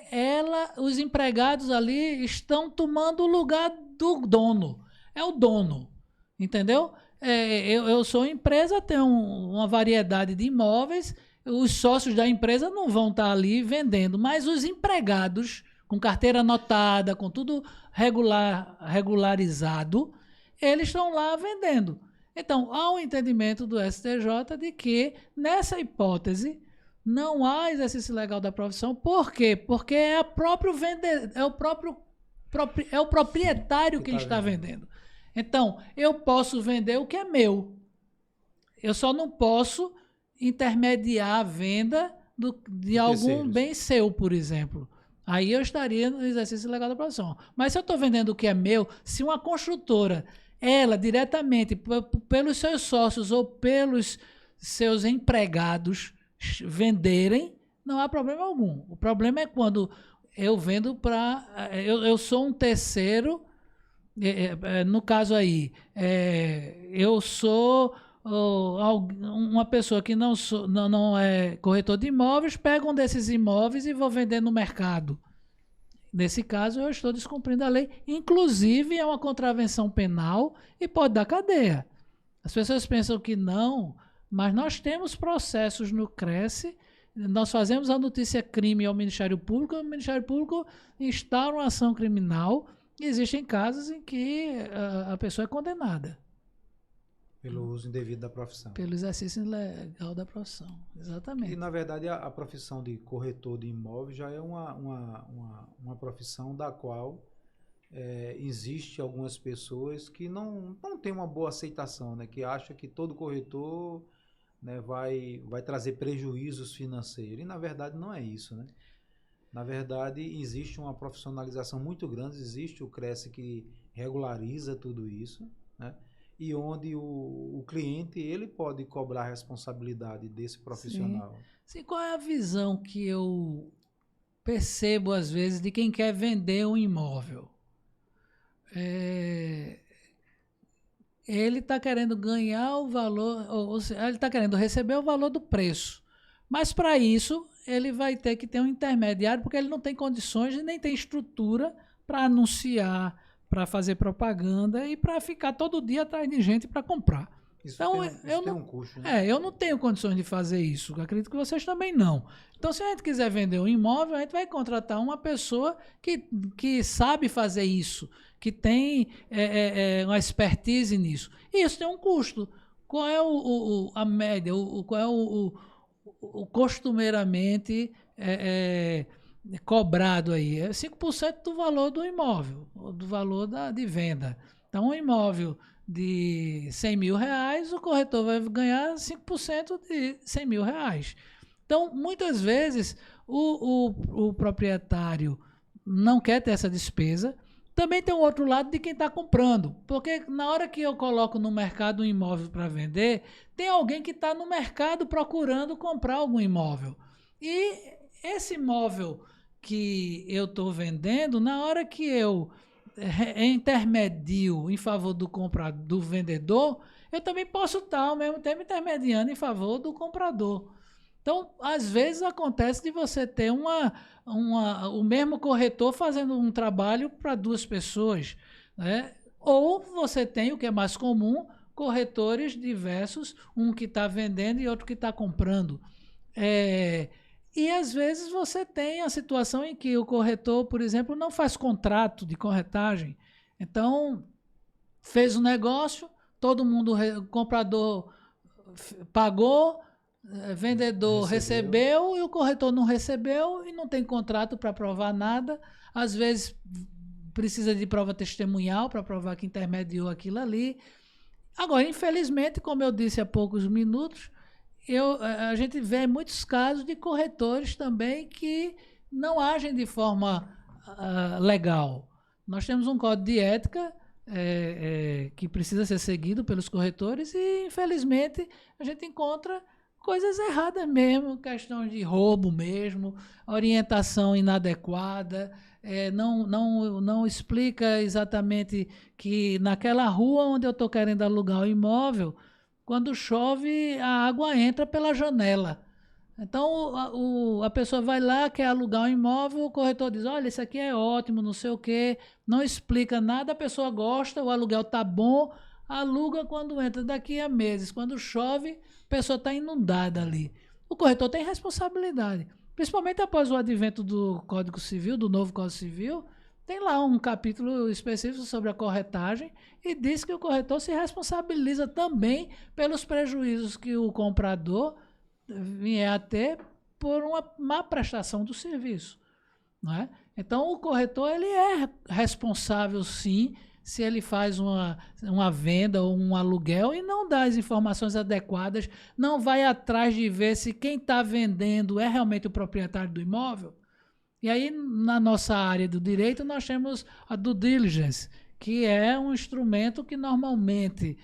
os empregados ali estão tomando o lugar do dono. É o dono, entendeu? Eu sou empresa, tenho uma variedade de imóveis, os sócios da empresa não vão estar ali vendendo, mas os empregados, com carteira anotada, com tudo regularizado, eles estão lá vendendo. Então, há um entendimento do STJ de que, nessa hipótese, não há exercício legal da profissão. Por quê? Porque é o proprietário que está vendendo. Então, eu posso vender o que é meu. Eu só não posso intermediar a venda de algum bem seu, por exemplo. Aí eu estaria no exercício legal da profissão. Mas se eu estou vendendo o que é meu, se uma construtora, ela diretamente, pelos seus sócios ou pelos seus empregados venderem, não há problema algum. O problema é quando eu vendo para... Eu sou um terceiro... no caso aí, eu sou uma pessoa que não é corretor de imóveis, pego um desses imóveis e vou vender no mercado. Nesse caso, eu estou descumprindo a lei. Inclusive, é uma contravenção penal e pode dar cadeia. As pessoas pensam que não, mas nós temos processos no Cresce. Nós fazemos a notícia crime ao Ministério Público, e o Ministério Público instaura uma ação criminal. Existem casos em que a pessoa é condenada. Pelo uso indevido da profissão. Pelo exercício ilegal da profissão, exatamente. E, na verdade, a profissão de corretor de imóveis já é uma profissão da qual existe algumas pessoas que não têm uma boa aceitação, né? Que acham que todo corretor, né, vai trazer prejuízos financeiros. E, na verdade, não é isso, né? Na verdade, existe uma profissionalização muito grande, existe o Cresce que regulariza tudo isso, né? E onde o cliente ele pode cobrar a responsabilidade desse profissional. Sim, qual é a visão que eu percebo, às vezes, de quem quer vender um imóvel? Ele está querendo ganhar o valor, ou seja, ele está querendo receber o valor do preço. Mas, para isso, ele vai ter que ter um intermediário, porque ele não tem condições e nem tem estrutura para anunciar, para fazer propaganda e para ficar todo dia atrás de gente para comprar. Isso então, tem um custo, né? eu não tenho condições de fazer isso. Eu acredito que vocês também não. Então, se a gente quiser vender um imóvel, a gente vai contratar uma pessoa que sabe fazer isso, que tem uma expertise nisso. E isso tem um custo. Qual é a média? Qual é o costumeiramente cobrado aí? É 5% do valor do imóvel, do valor de venda. Então, um imóvel de 100 mil reais, o corretor vai ganhar 5% de 100 mil reais. Então, muitas vezes, o proprietário não quer ter essa despesa. Também tem um outro lado de quem está comprando, porque na hora que eu coloco no mercado um imóvel para vender, tem alguém que está no mercado procurando comprar algum imóvel. E esse imóvel que eu estou vendendo, na hora que eu intermedio em favor do vendedor, eu também posso estar ao mesmo tempo intermediando em favor do comprador. Então, às vezes acontece de você ter o mesmo corretor fazendo um trabalho para duas pessoas, né? Ou você tem, o que é mais comum, corretores diversos, um que está vendendo e outro que está comprando. E às vezes você tem a situação em que o corretor, por exemplo, não faz contrato de corretagem. Então, fez um negócio, todo mundo, comprador pagou, vendedor recebeu e o corretor não recebeu e não tem contrato para provar nada. Às vezes precisa de prova testemunhal para provar que intermediou aquilo ali. Agora, infelizmente, como eu disse há poucos minutos, a gente vê muitos casos de corretores também que não agem de forma legal. Nós temos um código de ética que precisa ser seguido pelos corretores e, infelizmente, a gente encontra coisas erradas mesmo, questão de roubo mesmo, orientação inadequada, não explica exatamente que naquela rua onde eu estou querendo alugar o imóvel, quando chove, a água entra pela janela. Então, a pessoa vai lá, quer alugar um imóvel, o corretor diz, olha, isso aqui é ótimo, não sei o quê, não explica nada, a pessoa gosta, o aluguel está bom, aluga quando entra. Daqui a meses, quando chove, a pessoa está inundada ali. O corretor tem responsabilidade, principalmente após o advento do Código Civil, do novo Código Civil, tem lá um capítulo específico sobre a corretagem e diz que o corretor se responsabiliza também pelos prejuízos que o comprador vier a ter por uma má prestação do serviço, não é? Então, o corretor ele é responsável, sim, se ele faz uma venda ou um aluguel e não dá as informações adequadas, não vai atrás de ver se quem está vendendo é realmente o proprietário do imóvel. E aí, na nossa área do direito, nós temos a due diligence, que é um instrumento que normalmente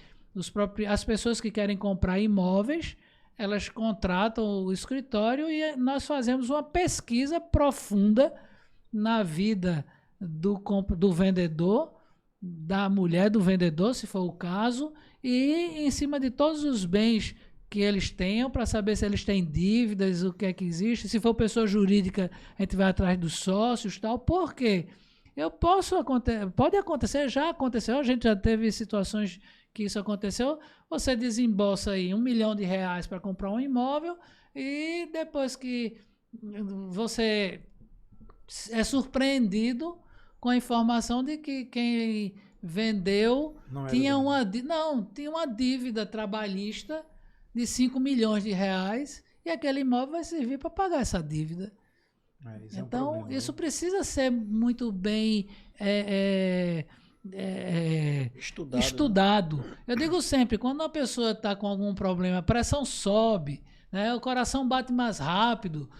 as pessoas que querem comprar imóveis, elas contratam o escritório e nós fazemos uma pesquisa profunda na vida do vendedor, da mulher do vendedor, se for o caso, e em cima de todos os bens que eles tenham, para saber se eles têm dívidas, o que é que existe. Se for pessoa jurídica, a gente vai atrás dos sócios e tal. Por quê? Pode acontecer, já aconteceu, a gente já teve situações que isso aconteceu. Você desembolsa aí R$1 milhão para comprar um imóvel e depois que você é surpreendido com a informação de que quem vendeu tinha uma dívida trabalhista de R$5 milhões e aquele imóvel vai servir para pagar essa dívida. Então, isso precisa ser muito bem estudado. Né? Eu digo sempre, quando uma pessoa está com algum problema, a pressão sobe, né? O coração bate mais rápido,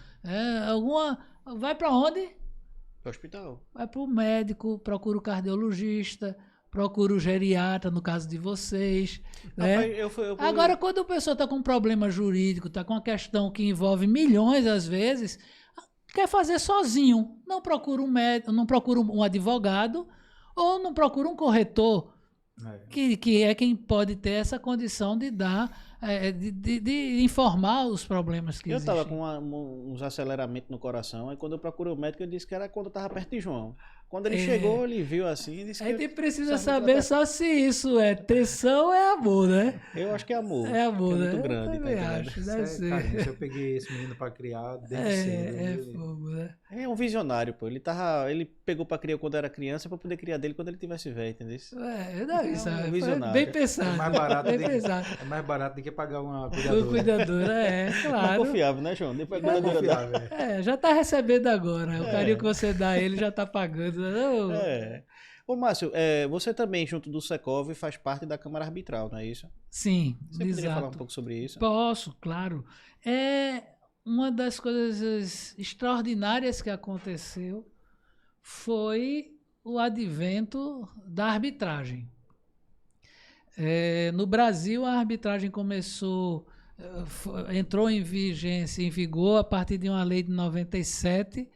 vai para onde? Para o hospital. Vai para o médico, procura o cardiologista, procura o geriatra, no caso de vocês. Né? Agora, quando a pessoa está com um problema jurídico, está com uma questão que envolve milhões às vezes, quer fazer sozinho. Não procura um médico, não procura um advogado ou não procura um corretor, que é quem pode ter essa condição de dar, de informar os problemas que existem. Eu estava com uns aceleramentos no coração, aí quando eu procurei o médico, ele disse que era quando eu estava perto de João. Quando ele chegou, ele viu assim e disse que... A gente precisa saber só se isso é tensão ou é amor, né? Eu acho que é amor. É amor, né? É muito grande. Eu também acho, deve ser. Carinho, eu peguei esse menino para criar desde cedo. Fogo, né? É um visionário, pô. Ele pegou para criar quando era criança para poder criar dele quando ele tivesse velho, entendeu? Isso é um visionário. bem pensado. É mais barato do que pagar uma cuidadora. Cuidadora, claro. Mais confiável, né, João? Depois a cuidadora já tá recebendo agora. O carinho que você dá a ele já tá pagando. Ô, Márcio, você também, junto do Secov, faz parte da Câmara Arbitral, não é isso? Sim, você poderia falar um pouco sobre isso? Posso, claro. Uma das coisas extraordinárias que aconteceu foi o advento da arbitragem. No Brasil, a arbitragem entrou em vigor a partir de uma lei de 97,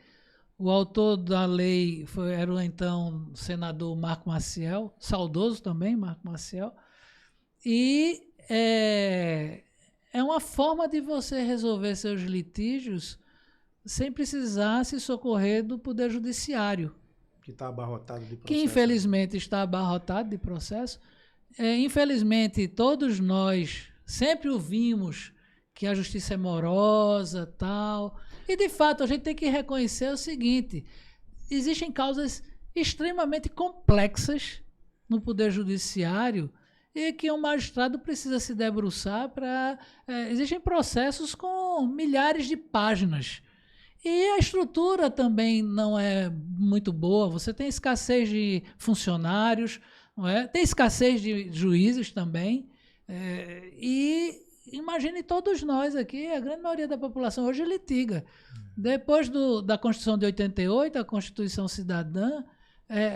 O autor da lei era o então senador Marco Maciel, saudoso também, Marco Maciel. E é uma forma de você resolver seus litígios sem precisar se socorrer do Poder Judiciário. Que está abarrotado de processo. Que infelizmente está abarrotado de processo. Infelizmente, todos nós sempre ouvimos que a justiça é morosa, tal. E, de fato, a gente tem que reconhecer o seguinte: existem causas extremamente complexas no Poder Judiciário e que um magistrado precisa se debruçar para... existem processos com milhares de páginas. E a estrutura também não é muito boa. Você tem escassez de funcionários, não é? Tem escassez de juízes também. E imagine todos nós aqui, a grande maioria da população hoje litiga. Depois da Constituição de 88, a Constituição Cidadã,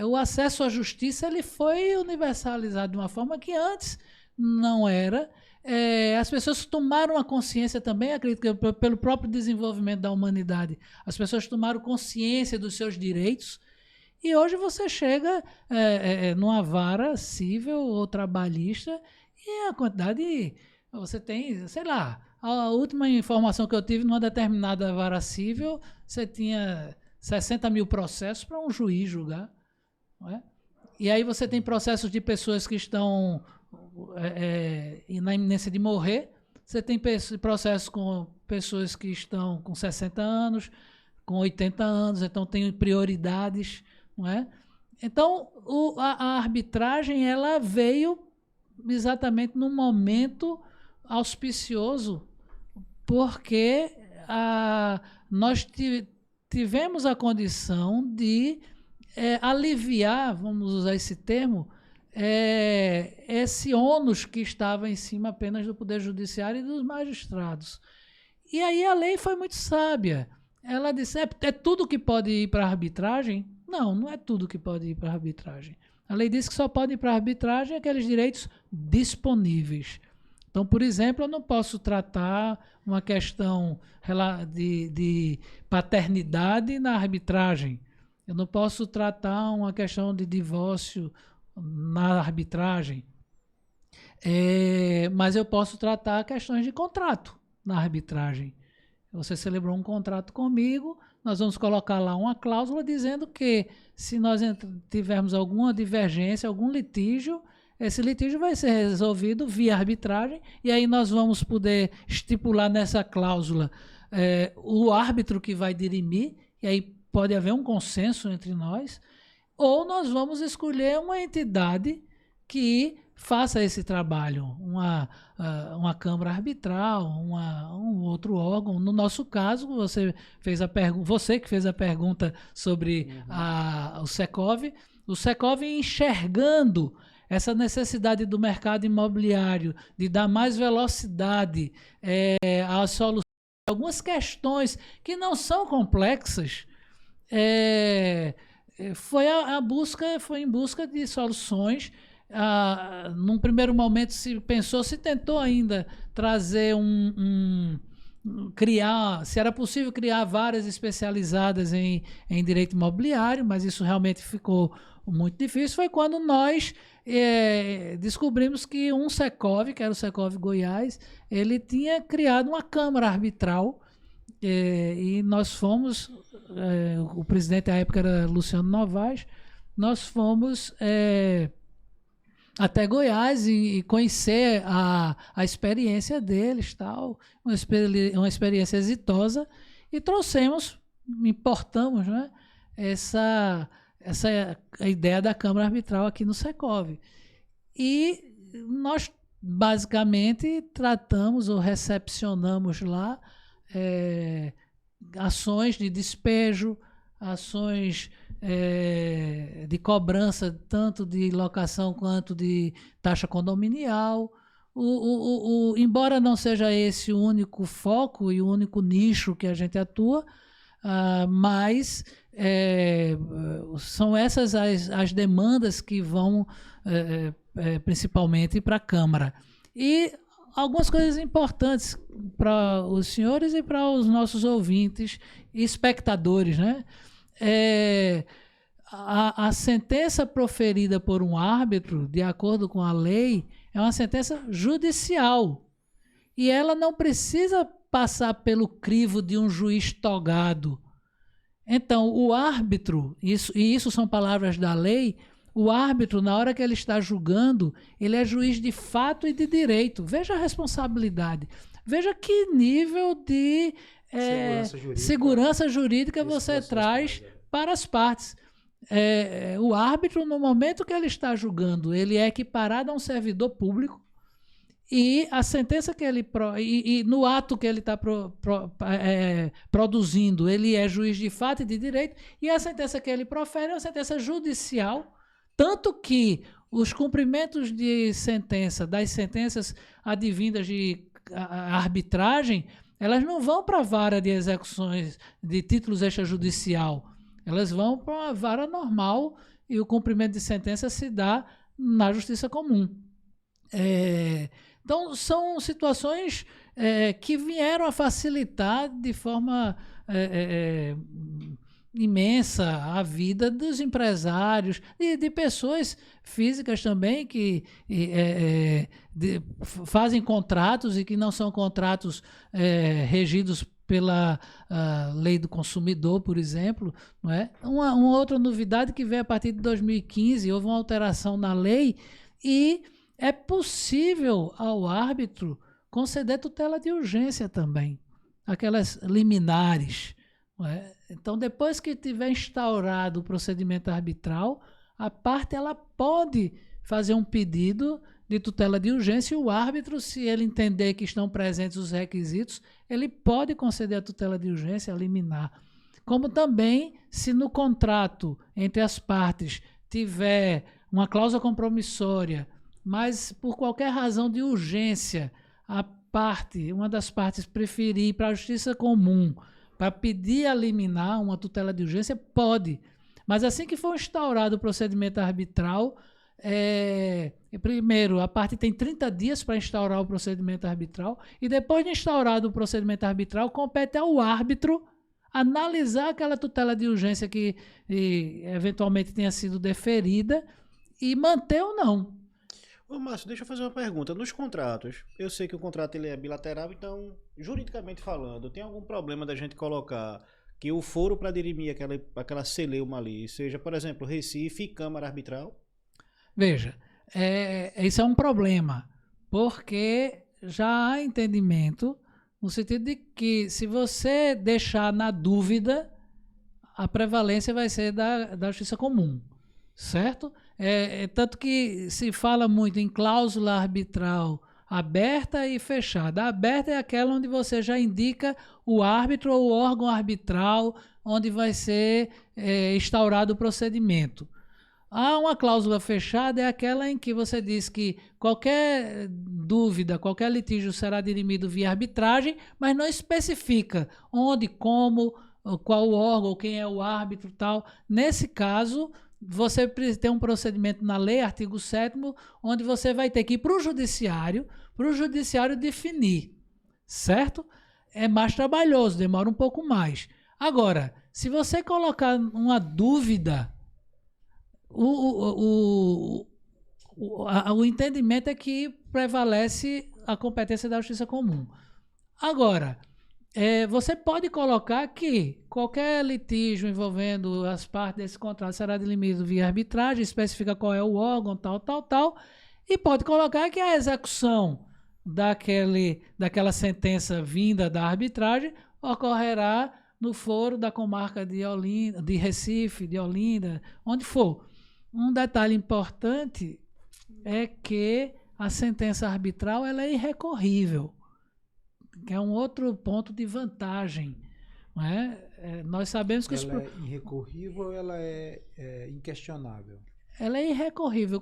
o acesso à justiça ele foi universalizado de uma forma que antes não era. As pessoas tomaram a consciência também, acredito que pelo próprio desenvolvimento da humanidade, as pessoas tomaram consciência dos seus direitos e hoje você chega numa vara civil ou trabalhista e a quantidade, você tem, sei lá, a última informação que eu tive numa determinada vara civil, você tinha 60 mil processos para um juiz julgar, não é? E aí você tem processos de pessoas que estão na iminência de morrer, você tem processos com pessoas que estão com 60 anos, com 80 anos, então tem prioridades, não é? Então, a arbitragem ela veio exatamente num momento auspicioso, porque nós tivemos a condição de aliviar, vamos usar esse termo, esse ônus que estava em cima apenas do Poder Judiciário e dos magistrados. E aí a lei foi muito sábia. Ela disse, é tudo que pode ir para a arbitragem? Não, não é tudo que pode ir para a arbitragem. A lei diz que só pode ir para a arbitragem aqueles direitos disponíveis. Então, por exemplo, eu não posso tratar uma questão de paternidade na arbitragem. Eu não posso tratar uma questão de divórcio na arbitragem. Mas eu posso tratar questões de contrato na arbitragem. Você celebrou um contrato comigo, nós vamos colocar lá uma cláusula dizendo que se nós tivermos alguma divergência, algum litígio, esse litígio vai ser resolvido via arbitragem e aí nós vamos poder estipular nessa cláusula o árbitro que vai dirimir, e aí pode haver um consenso entre nós, ou nós vamos escolher uma entidade que faça esse trabalho, uma câmara arbitral, um outro órgão. No nosso caso, você que fez a pergunta sobre o Secov, enxergando essa necessidade do mercado imobiliário de dar mais velocidade às soluções, algumas questões que não são complexas, foi em busca de soluções. Num primeiro momento se tentou ainda trazer se era possível criar varas especializadas em direito imobiliário, mas isso realmente ficou muito difícil. Foi quando nós descobrimos que um Secov, que era o Secov Goiás, ele tinha criado uma câmara arbitral, e nós fomos, o presidente à época era Luciano Novaes, nós fomos até Goiás e conhecer a experiência deles, tal, uma experiência exitosa, e importamos, né, a ideia da Câmara Arbitral aqui no Secov. E nós, basicamente, tratamos ou recepcionamos lá ações de despejo, ações de cobrança, tanto de locação quanto de taxa condominial. Embora não seja esse o único foco e o único nicho que a gente atua, mas são essas as demandas que vão principalmente para a Câmara. E algumas coisas importantes para os senhores e para os nossos ouvintes e espectadores, né? a sentença proferida por um árbitro, de acordo com a lei, é uma sentença judicial. E ela não precisa passar pelo crivo de um juiz togado. Então, o árbitro, isso são palavras da lei, o árbitro, na hora que ele está julgando, ele é juiz de fato e de direito. Veja a responsabilidade. Veja que nível de segurança jurídica você traz para as partes. O árbitro, no momento que ele está julgando, ele é equiparado a um servidor público, e a sentença que ele e no ato que ele está produzindo, ele é juiz de fato e de direito, e a sentença que ele profere é uma sentença judicial, tanto que os cumprimentos de sentença, das sentenças advindas de arbitragem, elas não vão para a vara de execuções de títulos extrajudicial, elas vão para uma vara normal, e o cumprimento de sentença se dá na justiça comum. Então, são situações que vieram a facilitar de forma imensa a vida dos empresários e de pessoas físicas também que fazem contratos e que não são contratos regidos pela lei do consumidor, por exemplo. Não é? Uma outra novidade que veio a partir de 2015, houve uma alteração na lei e é possível ao árbitro conceder tutela de urgência também, aquelas liminares. Não é? Então, depois que tiver instaurado o procedimento arbitral, a parte ela pode fazer um pedido de tutela de urgência e o árbitro, se ele entender que estão presentes os requisitos, ele pode conceder a tutela de urgência, a liminar. Como também, se no contrato entre as partes tiver uma cláusula compromissória, mas por qualquer razão de urgência, uma das partes preferir ir para a justiça comum para pedir a liminar, uma tutela de urgência, pode. Mas assim que for instaurado o procedimento arbitral, primeiro, a parte tem 30 dias para instaurar o procedimento arbitral, e depois de instaurado o procedimento arbitral, compete ao árbitro analisar aquela tutela de urgência que eventualmente tenha sido deferida e manter ou não. Ô Márcio, deixa eu fazer uma pergunta. Nos contratos, eu sei que o contrato ele é bilateral, então, juridicamente falando, tem algum problema da gente colocar que o foro para dirimir aquela celeuma ali seja, por exemplo, Recife e Câmara Arbitral? Veja, isso é um problema, porque já há entendimento no sentido de que, se você deixar na dúvida, a prevalência vai ser da justiça comum, certo? Tanto que se fala muito em cláusula arbitral aberta e fechada. A aberta é aquela onde você já indica o árbitro ou o órgão arbitral onde vai ser instaurado o procedimento. Uma cláusula fechada é aquela em que você diz que qualquer dúvida, qualquer litígio será dirimido via arbitragem, mas não especifica onde, como, qual o órgão, quem é o árbitro e tal. Nesse caso, você tem um procedimento na lei, artigo 7º, onde você vai ter que ir para o judiciário definir, certo? É mais trabalhoso, demora um pouco mais. Agora, se você colocar uma dúvida, o entendimento é que prevalece a competência da justiça comum. Agora, você pode colocar que qualquer litígio envolvendo as partes desse contrato será dirimido via arbitragem, especifica qual é o órgão, tal, e pode colocar que a execução daquela sentença vinda da arbitragem ocorrerá no foro da comarca de Olinda, de Recife, de Olinda, onde for. Um detalhe importante é que a sentença arbitral ela é irrecorrível, que é um outro ponto de vantagem. Não é? Nós sabemos que... Ela é irrecorrível ou ela é inquestionável? Ela é irrecorrível.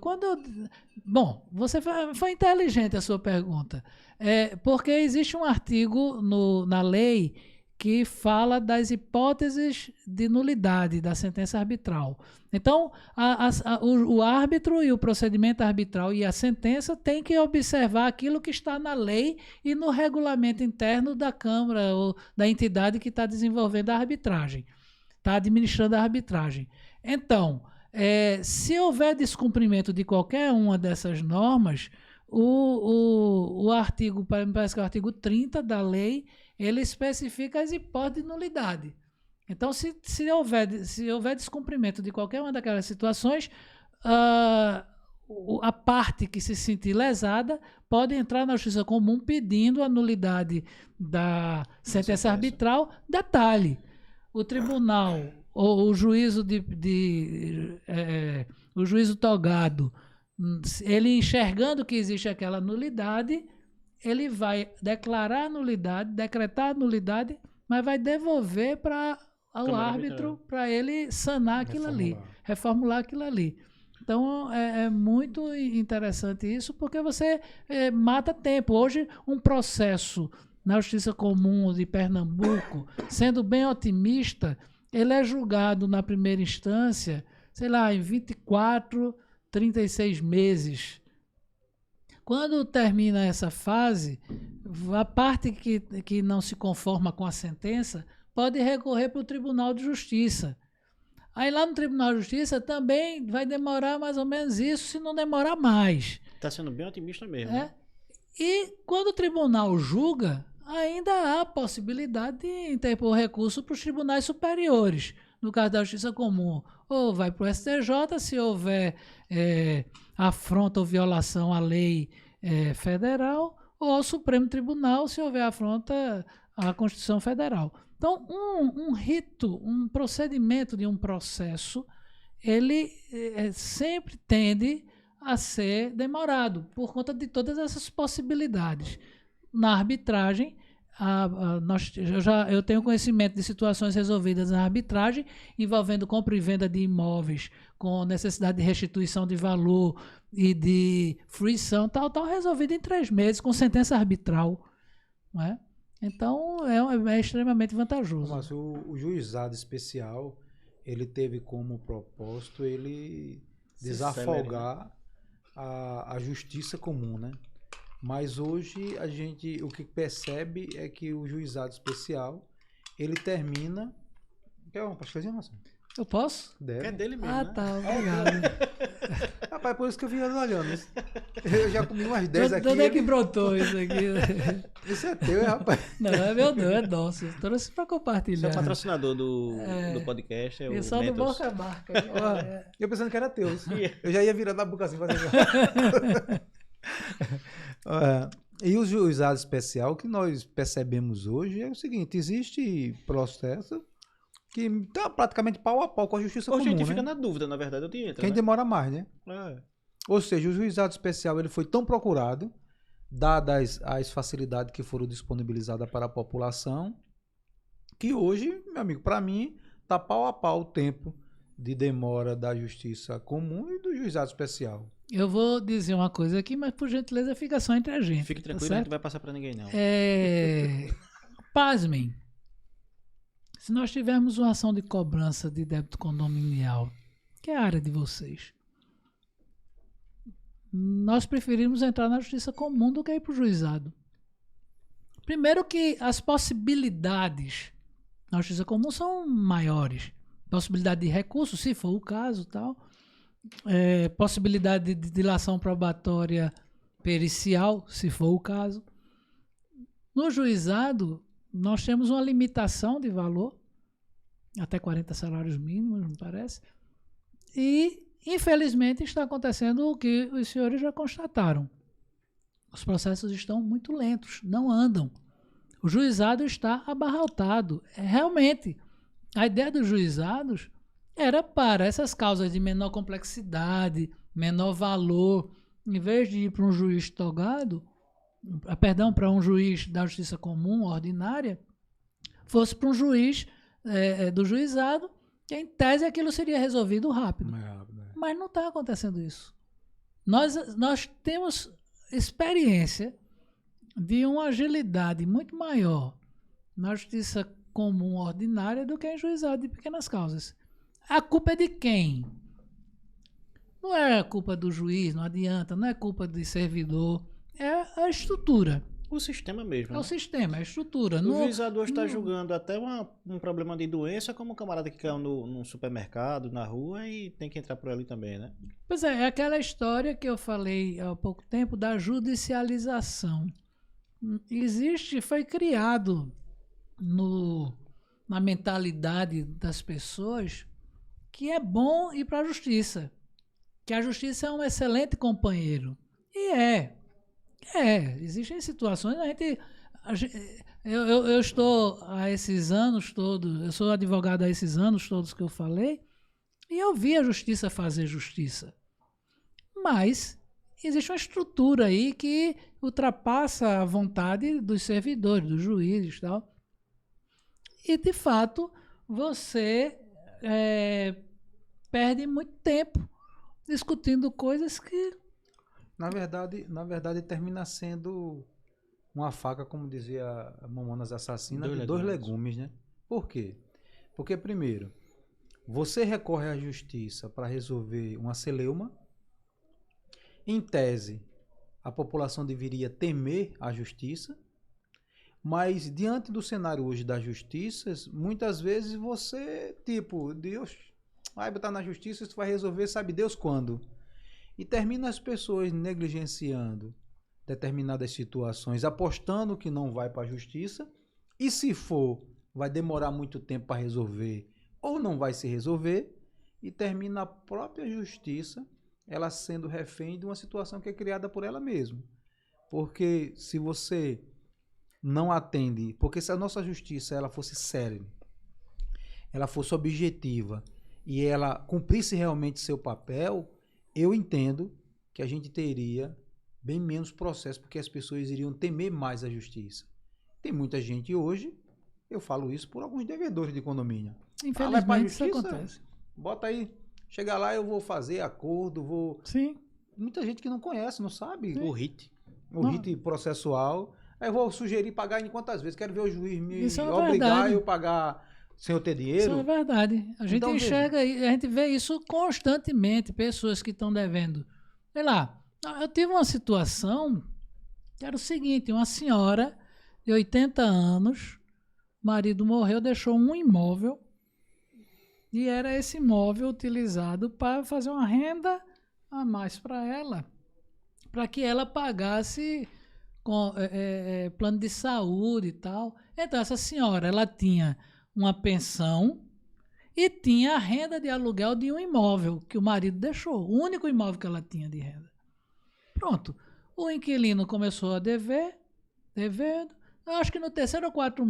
Bom, você foi inteligente a sua pergunta. Porque existe um artigo na lei que fala das hipóteses de nulidade da sentença arbitral. Então, o árbitro e o procedimento arbitral e a sentença têm que observar aquilo que está na lei e no regulamento interno da Câmara ou da entidade que está desenvolvendo a arbitragem. está administrando a arbitragem. Então, se houver descumprimento de qualquer uma dessas normas, o artigo, parece que é o artigo 30 da lei, ele especifica as hipóteses de nulidade. Então, se houver descumprimento de qualquer uma daquelas situações, a parte que se sentir lesada pode entrar na justiça comum pedindo a nulidade da sentença arbitral. Detalhe, o tribunal ou o juízo o juízo togado, ele enxergando que existe aquela nulidade, ele vai declarar a nulidade, decretar a nulidade, mas vai devolver para o árbitro para ele sanar aquilo ali, reformular aquilo ali. Então, é muito interessante isso, porque você mata tempo. Hoje, um processo na Justiça Comum de Pernambuco, sendo bem otimista, ele é julgado na primeira instância, sei lá, em 24, 36 meses. Quando termina essa fase, a parte que não se conforma com a sentença pode recorrer para o Tribunal de Justiça. Aí lá no Tribunal de Justiça também vai demorar mais ou menos isso, se não demorar mais. Está sendo bem otimista mesmo. Né? E quando o tribunal julga, ainda há a possibilidade de interpor recurso para os tribunais superiores. No caso da Justiça Comum, ou vai para o STJ, se houver afronta ou violação à lei federal, ou ao Supremo Tribunal, se houver afronta à Constituição Federal. Então, um rito, um procedimento de um processo, ele sempre tende a ser demorado, por conta de todas essas possibilidades. Na arbitragem, eu tenho conhecimento de situações resolvidas na arbitragem, envolvendo compra e venda de imóveis, com necessidade de restituição de valor e de fruição, tal, resolvido em 3 meses, com sentença arbitral, não é? Então, é extremamente vantajoso. Mas o juizado especial, ele teve como propósito ele desafogar a justiça comum, né? Mas hoje o que percebe é que o juizado especial, ele termina... Quer uma pastelinha, Marcelo? Eu posso? Deve. É dele mesmo, né? Tá, obrigado. Rapaz, por isso que eu vim olhando. Eu já comi umas 10 aqui. De onde é que brotou isso aqui? Isso é teu, rapaz? Não, é meu não, é nosso. Trouxe pra compartilhar. Você é o patrocinador do podcast. E só do boca a marca. Eu pensando que era teu. Eu já ia virando a boca assim. E o juizado especial, o que nós percebemos hoje é o seguinte: existe processo que está praticamente pau a pau com a justiça comum. A gente né? fica na dúvida, na verdade, eu te entro. Quem demora mais, né? Ou seja, o juizado especial ele foi tão procurado, dadas as facilidades que foram disponibilizadas para a população, que hoje, meu amigo, para mim, está pau a pau o tempo de demora da justiça comum e do juizado especial. Eu vou dizer uma coisa aqui, mas por gentileza fica só entre a gente. Fique tranquilo, a gente não vai passar para ninguém, não. Pasmem. Se nós tivermos uma ação de cobrança de débito condominial, que é a área de vocês, nós preferimos entrar na justiça comum do que ir para o juizado. Primeiro que as possibilidades na justiça comum são maiores. Possibilidade de recurso, se for o caso, tal. Possibilidade de dilação probatória pericial, se for o caso. No juizado, nós temos uma limitação de valor, até 40 salários mínimos, me parece. E, infelizmente, está acontecendo o que os senhores já constataram. Os processos estão muito lentos, não andam. O juizado está abarrotado. Realmente, a ideia dos juizados era para essas causas de menor complexidade, menor valor, em vez de ir para um juiz togado, para um juiz da justiça comum, ordinária, fosse para um juiz do juizado, que em tese aquilo seria resolvido rápido. Mas não está acontecendo isso. Nós temos experiência de uma agilidade muito maior na justiça comum ordinária do que em juizado de pequenas causas. A culpa é de quem? Não é a culpa do juiz, não adianta, não é culpa do servidor, é a estrutura. O sistema mesmo. É o sistema, é a estrutura. O juizado hoje está julgando até um problema de doença, como um camarada que caiu num supermercado, na rua, e tem que entrar por ali também, né? Pois é aquela história que eu falei há pouco tempo da judicialização. Foi criado na mentalidade das pessoas que é bom ir para a justiça, que a justiça é um excelente companheiro. E existem situações, eu estou há esses anos todos, eu sou advogado há esses anos todos que eu falei, e eu vi a justiça fazer justiça. Mas existe uma estrutura aí que ultrapassa a vontade dos servidores, dos juízes e tal. E, de fato, você perde muito tempo discutindo coisas que... Na verdade, termina sendo uma faca, como dizia a Mamonas Assassina, de dois legumes, né? Por quê? Porque, primeiro, você recorre à justiça para resolver uma celeuma. Em tese, a população deveria temer a justiça, mas diante do cenário hoje das justiças, muitas vezes você, Deus vai botar na justiça, isso vai resolver, sabe Deus quando? E termina as pessoas negligenciando determinadas situações, apostando que não vai para a justiça, e se for, vai demorar muito tempo para resolver, ou não vai se resolver, e termina a própria justiça, ela sendo refém de uma situação que é criada por ela mesma. Porque se você não atende, porque se a nossa justiça ela fosse séria, ela fosse objetiva, e ela cumprisse realmente seu papel, eu entendo que a gente teria bem menos processo, porque as pessoas iriam temer mais a justiça. Tem muita gente hoje, eu falo isso por alguns devedores de condomínio. Infelizmente isso acontece. Bota aí, chega lá, eu vou fazer acordo, vou... Sim. Muita gente que não conhece, não sabe. Sim. O RIT processual. Aí eu vou sugerir pagar em quantas vezes? Quero ver o juiz me obrigar verdade. a eu pagar sem eu ter dinheiro. Isso é verdade. A gente enxerga, a gente vê isso constantemente, pessoas que estão devendo. Sei lá, eu tive uma situação que era o seguinte, uma senhora de 80 anos, o marido morreu, deixou um imóvel, e era esse imóvel utilizado para fazer uma renda a mais para ela, para que ela pagasse com plano de saúde e tal. Então, essa senhora, ela tinha uma pensão e tinha a renda de aluguel de um imóvel que o marido deixou, o único imóvel que ela tinha de renda. Pronto, o inquilino começou a devendo. Eu acho que no terceiro ou quarto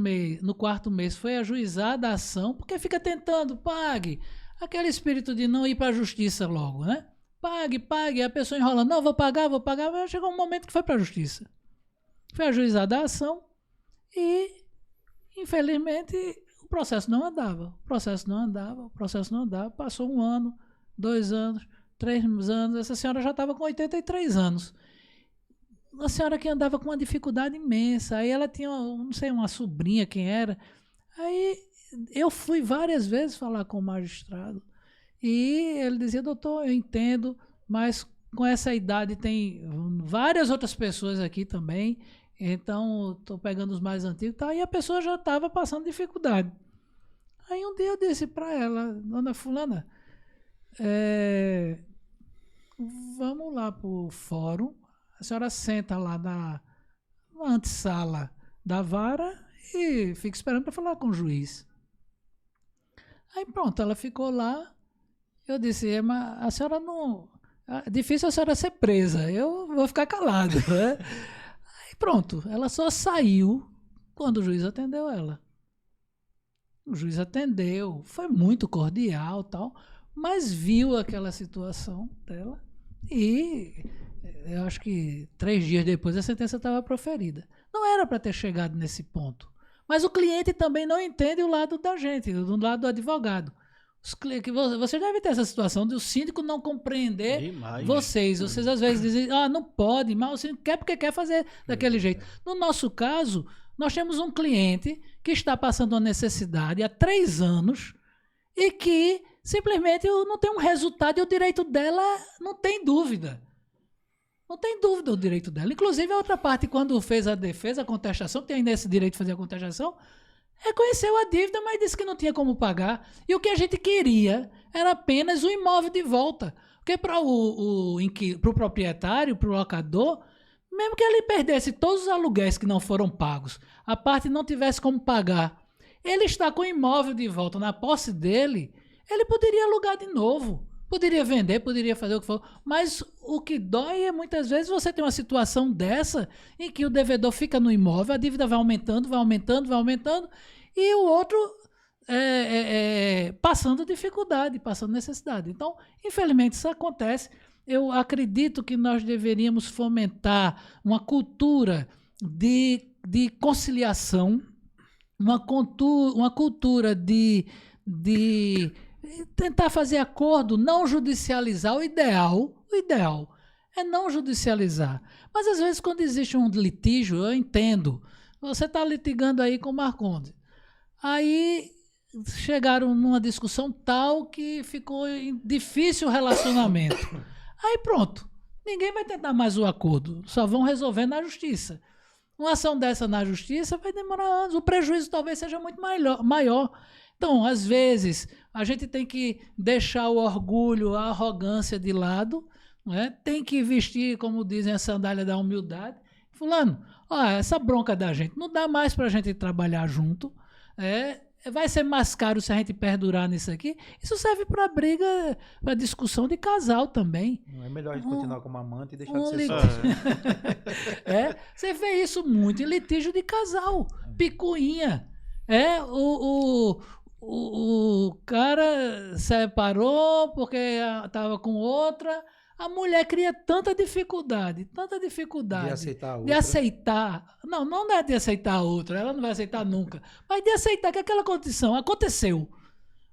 mês foi ajuizada a ação, porque fica tentando, pague. Aquele espírito de não ir para a justiça logo, né? Pague, a pessoa enrola, não, vou pagar, mas chegou um momento que foi para a justiça. Foi ajuizada a ação e, infelizmente, o processo não andava. Passou 1 ano, 2 anos, 3 anos, essa senhora já estava com 83 anos. Uma senhora que andava com uma dificuldade imensa. Aí ela tinha, não sei, uma sobrinha, quem era. Aí eu fui várias vezes falar com o magistrado. E ele dizia, doutor, eu entendo, mas com essa idade tem várias outras pessoas aqui também. Então, estou pegando os mais antigos e tal. E a pessoa já estava passando dificuldade. Aí um dia eu disse para ela, dona fulana, vamos lá para o fórum. A senhora senta lá na antessala da vara e fica esperando para falar com o juiz. Aí pronto, ela ficou lá. Eu disse, mas a senhora não... É difícil a senhora ser presa, eu vou ficar calado. Né? Aí pronto, ela só saiu quando o juiz atendeu ela. O juiz atendeu, foi muito cordial e tal, mas viu aquela situação dela e... Eu acho que 3 dias depois a sentença estava proferida. Não era para ter chegado nesse ponto. Mas o cliente também não entende o lado da gente, do lado do advogado. Você deve ter essa situação de o síndico não compreender demais, vocês. Vocês às vezes dizem, não pode, mas o síndico quer porque quer fazer daquele jeito. No nosso caso, nós temos um cliente que está passando uma necessidade há 3 anos e que simplesmente não tem um resultado e o direito dela não tem dúvida. Não tem dúvida o direito dela. Inclusive, a outra parte, quando fez a defesa, a contestação, tem ainda esse direito de fazer a contestação, reconheceu a dívida, mas disse que não tinha como pagar. E o que a gente queria era apenas o imóvel de volta. Porque para o proprietário, para o locador, mesmo que ele perdesse todos os aluguéis que não foram pagos, a parte não tivesse como pagar, ele está com o imóvel de volta na posse dele, ele poderia alugar de novo. Poderia vender, poderia fazer o que for, mas o que dói é muitas vezes você tem uma situação dessa em que o devedor fica no imóvel, a dívida vai aumentando, vai aumentando, vai aumentando, e o outro passando dificuldade, passando necessidade. Então, infelizmente, isso acontece. Eu acredito que nós deveríamos fomentar uma cultura de conciliação, uma cultura de tentar fazer acordo, não judicializar. O ideal é não judicializar. Mas às vezes quando existe um litígio, eu entendo. Você está litigando aí com o Marcondes. Aí chegaram numa discussão tal que ficou difícil o relacionamento. Aí pronto. Ninguém vai tentar mais o acordo. Só vão resolver na justiça. Uma ação dessa na justiça vai demorar anos. O prejuízo talvez seja muito maior. Então, às vezes, a gente tem que deixar o orgulho, a arrogância de lado, né? Tem que vestir, como dizem, a sandália da humildade. Fulano, essa bronca da gente, não dá mais para a gente trabalhar junto. Vai ser mais caro se a gente perdurar nisso aqui. Isso serve para briga, para discussão de casal também. Não é melhor a gente continuar como amante e deixar de ser sócio. Você vê isso muito em litígio de casal, picuinha. O cara separou porque estava com outra. A mulher cria tanta dificuldade de aceitar. Não é de aceitar a outra, ela não vai aceitar nunca. Mas de aceitar que aquela condição aconteceu.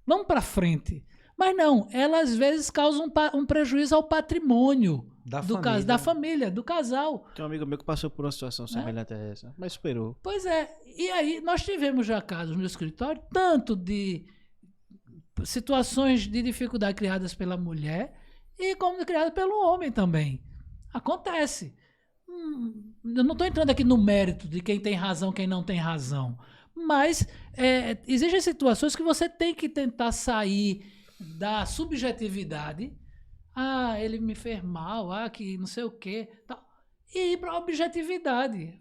Vamos para frente. Mas não, ela às vezes causa um prejuízo ao patrimônio da família, do casal. Tem um amigo meu que passou por uma situação semelhante a essa, mas superou. Pois é, e aí nós tivemos já casos no escritório, tanto de situações de dificuldade criadas pela mulher e como criadas pelo homem também. Acontece. Eu não estou entrando aqui no mérito de quem tem razão, quem não tem razão, mas existem situações que você tem que tentar sair da subjetividade. Ele me fez mal, que não sei o quê, tal, e ir para a objetividade.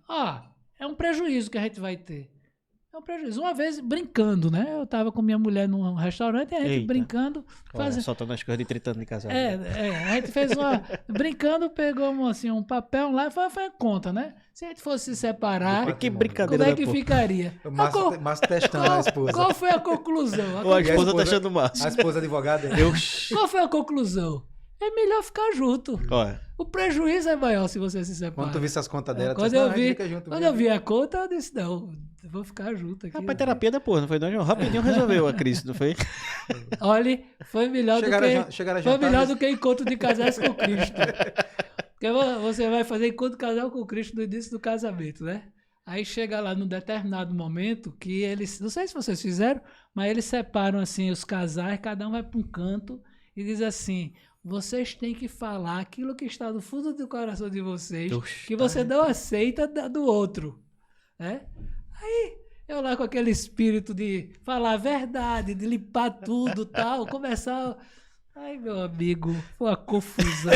É um prejuízo que a gente vai ter. É um prejuízo. Uma vez, brincando, né? Eu estava com minha mulher num restaurante e a gente brincando. Soltando as coisas de 30 anos de casal. A gente fez brincando, pegou assim, um papel lá e foi a conta, né? Se a gente fosse se separar, que brincadeira, como é que ficaria? O Márcio testando a esposa. Qual foi a conclusão? A esposa testando o Márcio. A esposa advogada. Qual foi a conclusão? É melhor ficar junto. O prejuízo é maior se você se separar. Quando tu visse as contas dela, quando eu vi a conta, eu disse, não, vou ficar junto aqui. Rapaz, terapia da porra, não foi não? Rapidinho resolveu a crise, não foi? Olha, foi melhor do que encontro de casais com Cristo. Porque você vai fazer encontro de casal com Cristo no início do casamento, né? Aí chega lá num determinado momento que eles, não sei se vocês fizeram, mas eles separam assim os casais, cada um vai para um canto e diz assim: vocês têm que falar aquilo que está no fundo do coração de vocês, que você não aceita do outro. Aí eu lá com aquele espírito de falar a verdade, de limpar tudo tal, começar... Ai, meu amigo, foi uma confusão.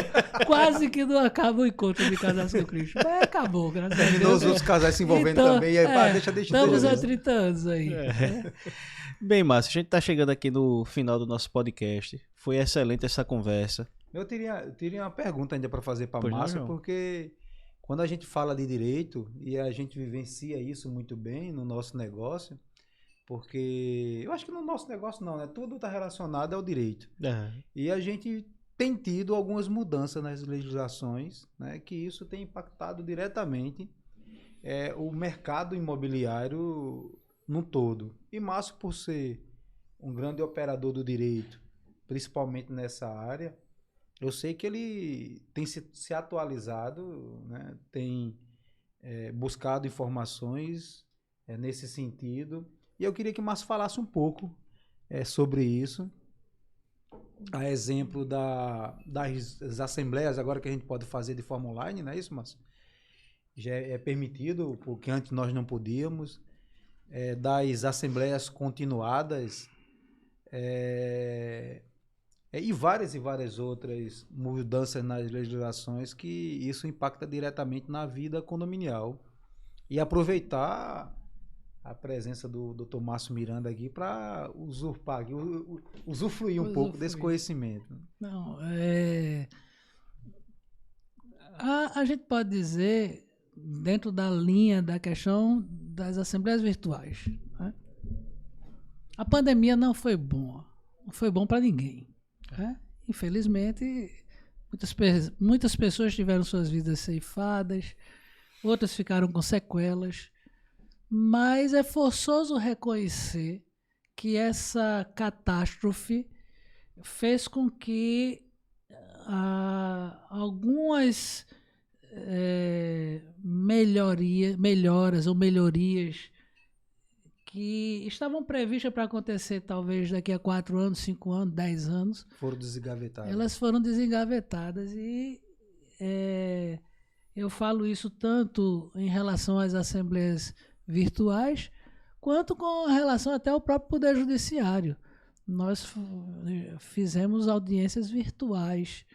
Quase que não acaba o encontro de casais com Cristo. Mas acabou, graças a Deus. Terminou os outros casais se envolvendo também. E aí, deixa. Estamos há 30 anos aí. Bem, Márcio, a gente está chegando aqui no final do nosso podcast. Foi excelente essa conversa. Eu teria uma pergunta ainda para fazer para Márcio, porque quando a gente fala de direito e a gente vivencia isso muito bem no nosso negócio, porque eu acho que no nosso negócio não, né? Tudo está relacionado ao direito. E a gente tem tido algumas mudanças nas legislações, né? Que isso tem impactado diretamente o mercado imobiliário no todo. E Márcio, por ser um grande operador do direito, principalmente nessa área, eu sei que ele tem se atualizado, né? Tem buscado informações nesse sentido. E eu queria que o Márcio falasse um pouco sobre isso. a exemplo das assembleias, agora que a gente pode fazer de forma online, não é isso, Márcio? Já é permitido, porque antes nós não podíamos, das assembleias continuadas, e várias outras mudanças nas legislações que isso impacta diretamente na vida condominial. E aproveitar a presença do Dr. Márcio Miranda aqui para usufruir um pouco desse conhecimento. Não, a gente pode dizer, dentro da linha da questão das assembleias virtuais, né? A pandemia não foi boa, não foi bom para ninguém, né? Infelizmente, muitas pessoas tiveram suas vidas ceifadas, outras ficaram com sequelas, mas é forçoso reconhecer que essa catástrofe fez com que algumas melhorias que estavam previstas para acontecer talvez daqui a 4 anos, 5 anos, 10 anos, foram desengavetadas. Elas foram desengavetadas e eu falo isso tanto em relação às assembleias virtuais, quanto com relação até ao próprio Poder Judiciário. Nós fizemos audiências virtuais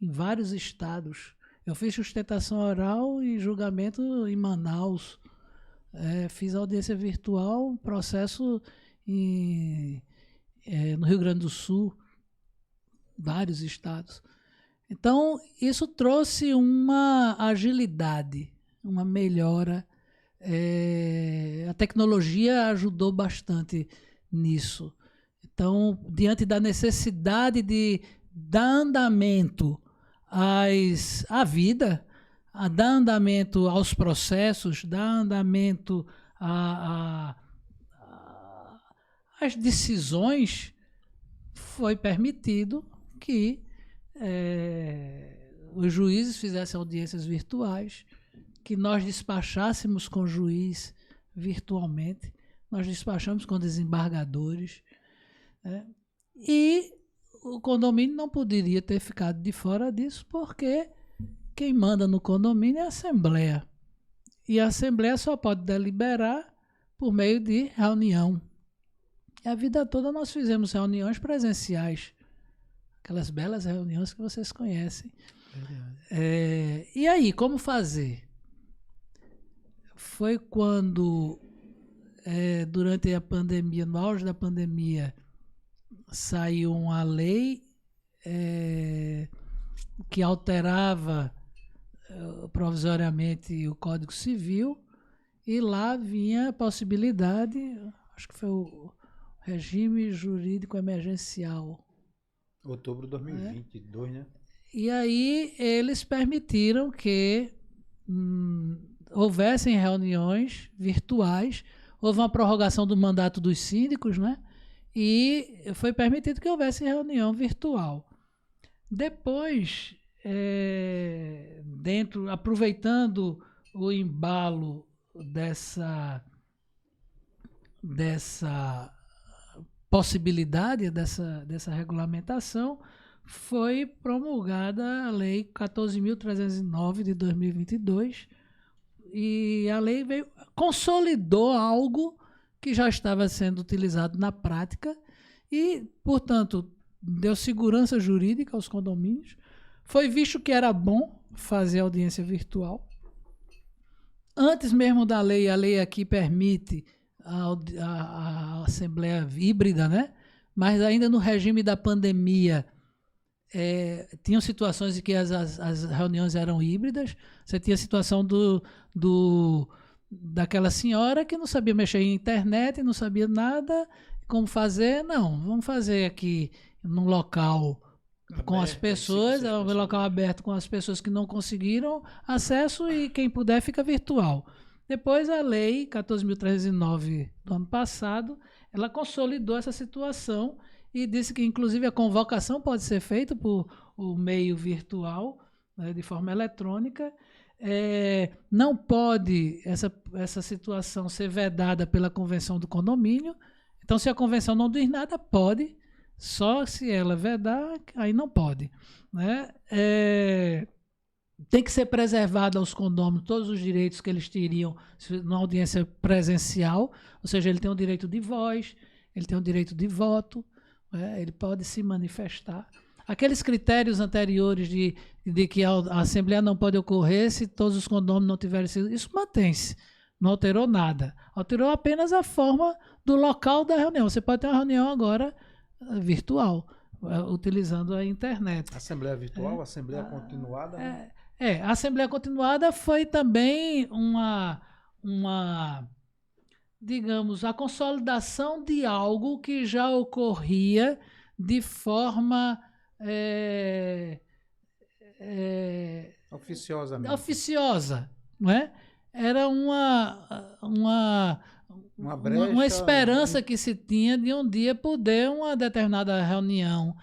em vários estados. Eu fiz sustentação oral e julgamento em Manaus. Fiz audiência virtual, processo no Rio Grande do Sul, vários estados. Então, isso trouxe uma agilidade, uma melhora. A tecnologia ajudou bastante nisso. Então, diante da necessidade de dar andamento à vida, dar andamento aos processos, dar andamento às decisões, foi permitido que os juízes fizessem audiências virtuais, que nós despachássemos com o juiz virtualmente, nós despachamos com desembargadores, e o condomínio não poderia ter ficado de fora disso, porque quem manda no condomínio é a Assembleia. E a Assembleia só pode deliberar por meio de reunião. E a vida toda nós fizemos reuniões presenciais, aquelas belas reuniões que vocês conhecem. E aí, como fazer? Foi quando, durante a pandemia, no auge da pandemia, saiu uma lei que alterava provisoriamente o Código Civil, e lá vinha a possibilidade, acho que foi o regime jurídico emergencial. Outubro de 2022, né? E aí eles permitiram que houvessem reuniões virtuais, houve uma prorrogação do mandato dos síndicos, né? E foi permitido que houvesse reunião virtual. Depois, aproveitando o embalo dessa possibilidade, dessa regulamentação, foi promulgada a Lei 14.309 de 2022, e a lei consolidou algo que já estava sendo utilizado na prática e, portanto, deu segurança jurídica aos condomínios. Foi visto que era bom fazer audiência virtual. Antes mesmo da lei, a lei aqui permite a assembleia híbrida, né? Mas ainda no regime da pandemia, tinham situações em que as reuniões eram híbridas. Você tinha a situação daquela senhora que não sabia mexer em internet, não sabia nada, como fazer. Não, vamos fazer aqui num local aberto, com as pessoas, um local aberto com as pessoas que não conseguiram acesso, e quem puder fica virtual. Depois a lei 14.309 do ano passado, ela consolidou essa situação e disse que inclusive a convocação pode ser feita por o meio virtual, né, de forma eletrônica. Não pode essa situação ser vedada pela convenção do condomínio. Então, se a convenção não diz nada, pode, Só se ela vedar, aí não pode. Né? Tem que ser preservado aos condôminos todos os direitos que eles teriam na audiência presencial, ou seja, ele tem o direito de voz, ele tem o direito de voto, né? Ele pode se manifestar. Aqueles critérios anteriores de que a Assembleia não pode ocorrer se todos os condôminos não tiverem sido... Isso mantém-se, não alterou nada. Alterou apenas a forma do local da reunião. Você pode ter uma reunião agora virtual, utilizando a internet. Assembleia virtual, Assembleia continuada? Né? A Assembleia continuada foi também digamos, a consolidação de algo que já ocorria de forma oficiosa, não é? Era uma esperança que se tinha de um dia poder uma determinada reunião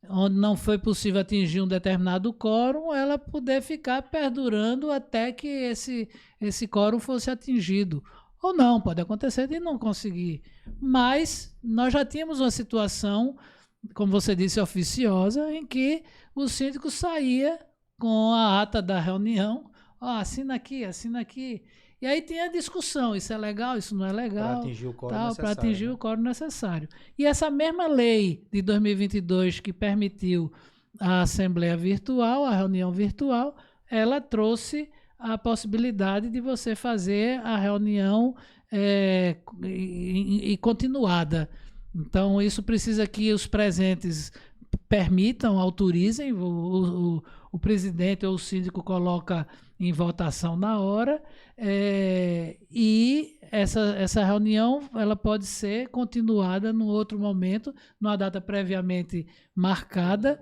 onde não foi possível atingir um determinado quórum, ela poder ficar perdurando até que esse quórum fosse atingido. Ou não, pode acontecer de não conseguir. Mas nós já tínhamos uma situação, como você disse, oficiosa, em que o síndico saía com a ata da reunião, assina aqui, assina aqui. E aí tinha a discussão, isso é legal, isso não é legal, para atingir o quórum necessário. E essa mesma lei de 2022 que permitiu a Assembleia Virtual, a reunião virtual, ela trouxe a possibilidade de você fazer a reunião e continuada. Então, isso precisa que os presentes permitam, autorizem, o presidente ou o síndico coloca em votação na hora, e essa reunião ela pode ser continuada num outro momento, numa data previamente marcada.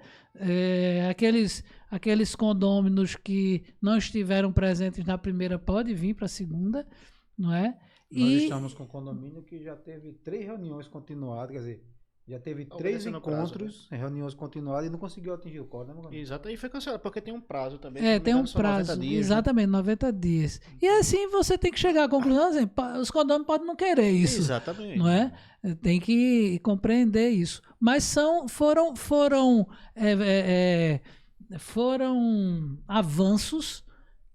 Aqueles condôminos que não estiveram presentes na primeira podem vir para a segunda, não é? Nós estamos com um condomínio que já teve 3 reuniões continuadas, quer dizer, já teve 3 encontros, reuniões continuadas e não conseguiu atingir o quórum, né? Exato, e foi cancelado, porque tem um prazo também. Tem um prazo, 90 dias, exatamente, né? 90 dias. E assim você tem que chegar à conclusão, assim, os condôminos podem não querer isso. Exatamente. Não é? Tem que compreender isso. Mas foram avanços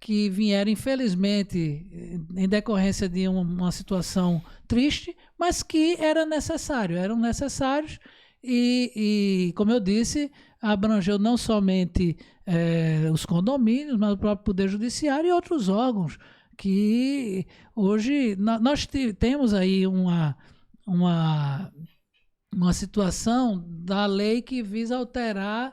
que vieram, infelizmente, em decorrência de uma situação triste, mas que eram necessários e, como eu disse, abrangeu não somente os condomínios, mas o próprio Poder Judiciário e outros órgãos, que hoje nós temos aí uma situação da lei que visa alterar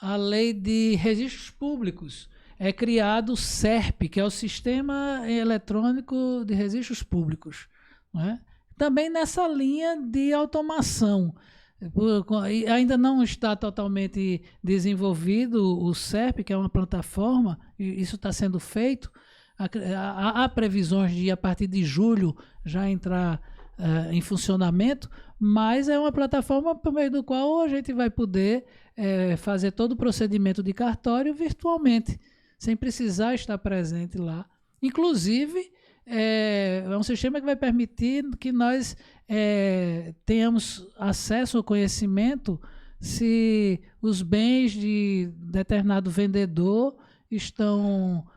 a lei de registros públicos. É criado o SERP, que é o Sistema Eletrônico de Registros Públicos, não é? Também nessa linha de automação. Ainda não está totalmente desenvolvido o SERP, que é uma plataforma, e isso está sendo feito. Há previsões de, a partir de julho, já entrar em funcionamento, mas é uma plataforma por meio do qual a gente vai poder fazer todo o procedimento de cartório virtualmente, sem precisar estar presente lá. Inclusive, é um sistema que vai permitir que nós tenhamos acesso ao conhecimento se os bens de determinado vendedor estão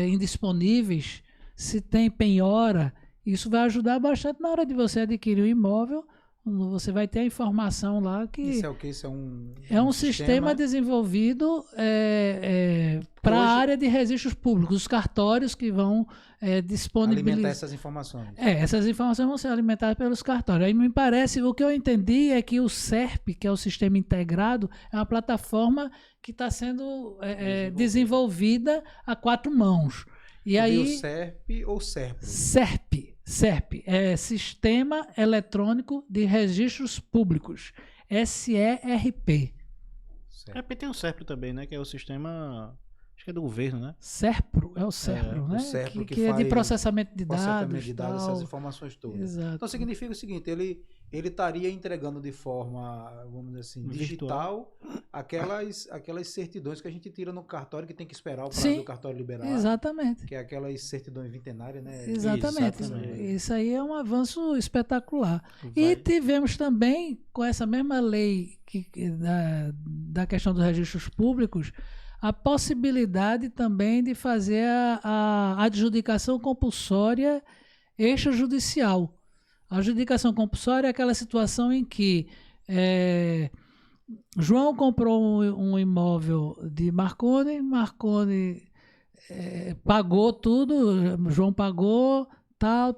indisponíveis, se tem penhora. Isso vai ajudar bastante na hora de você adquirir um imóvel. Você vai ter a informação lá que... Isso é o que? Isso é um sistema desenvolvido para a área de registros públicos, os cartórios que vão disponibilizar... Alimentar essas informações. Essas informações vão ser alimentadas pelos cartórios. Aí me parece, o que eu entendi é que o SERP, que é o Sistema Integrado, é uma plataforma que está sendo desenvolvida a 4 mãos. E aí, o SERP ou SERP? SERP é Sistema Eletrônico de Registros Públicos, SERP. Tem o SERP também, né? Que é o Sistema Acho que é do governo, né? SERPRO, é o SERPRO, né? O SERPRO que é de processamento de processamento de dados, essas informações todas. Exato. Então significa o seguinte, ele estaria entregando de forma, vamos dizer assim, digital aquelas certidões que a gente tira no cartório, que tem que esperar o prazo do cartório liberar. Exatamente. Que é aquelas certidões vintenárias, né? Exatamente. Isso aí é um avanço espetacular. E tivemos também, com essa mesma lei da questão dos registros públicos, a possibilidade também de fazer a adjudicação compulsória extrajudicial. A adjudicação compulsória é aquela situação em que João comprou um imóvel de Marconi pagou tudo, João pagou,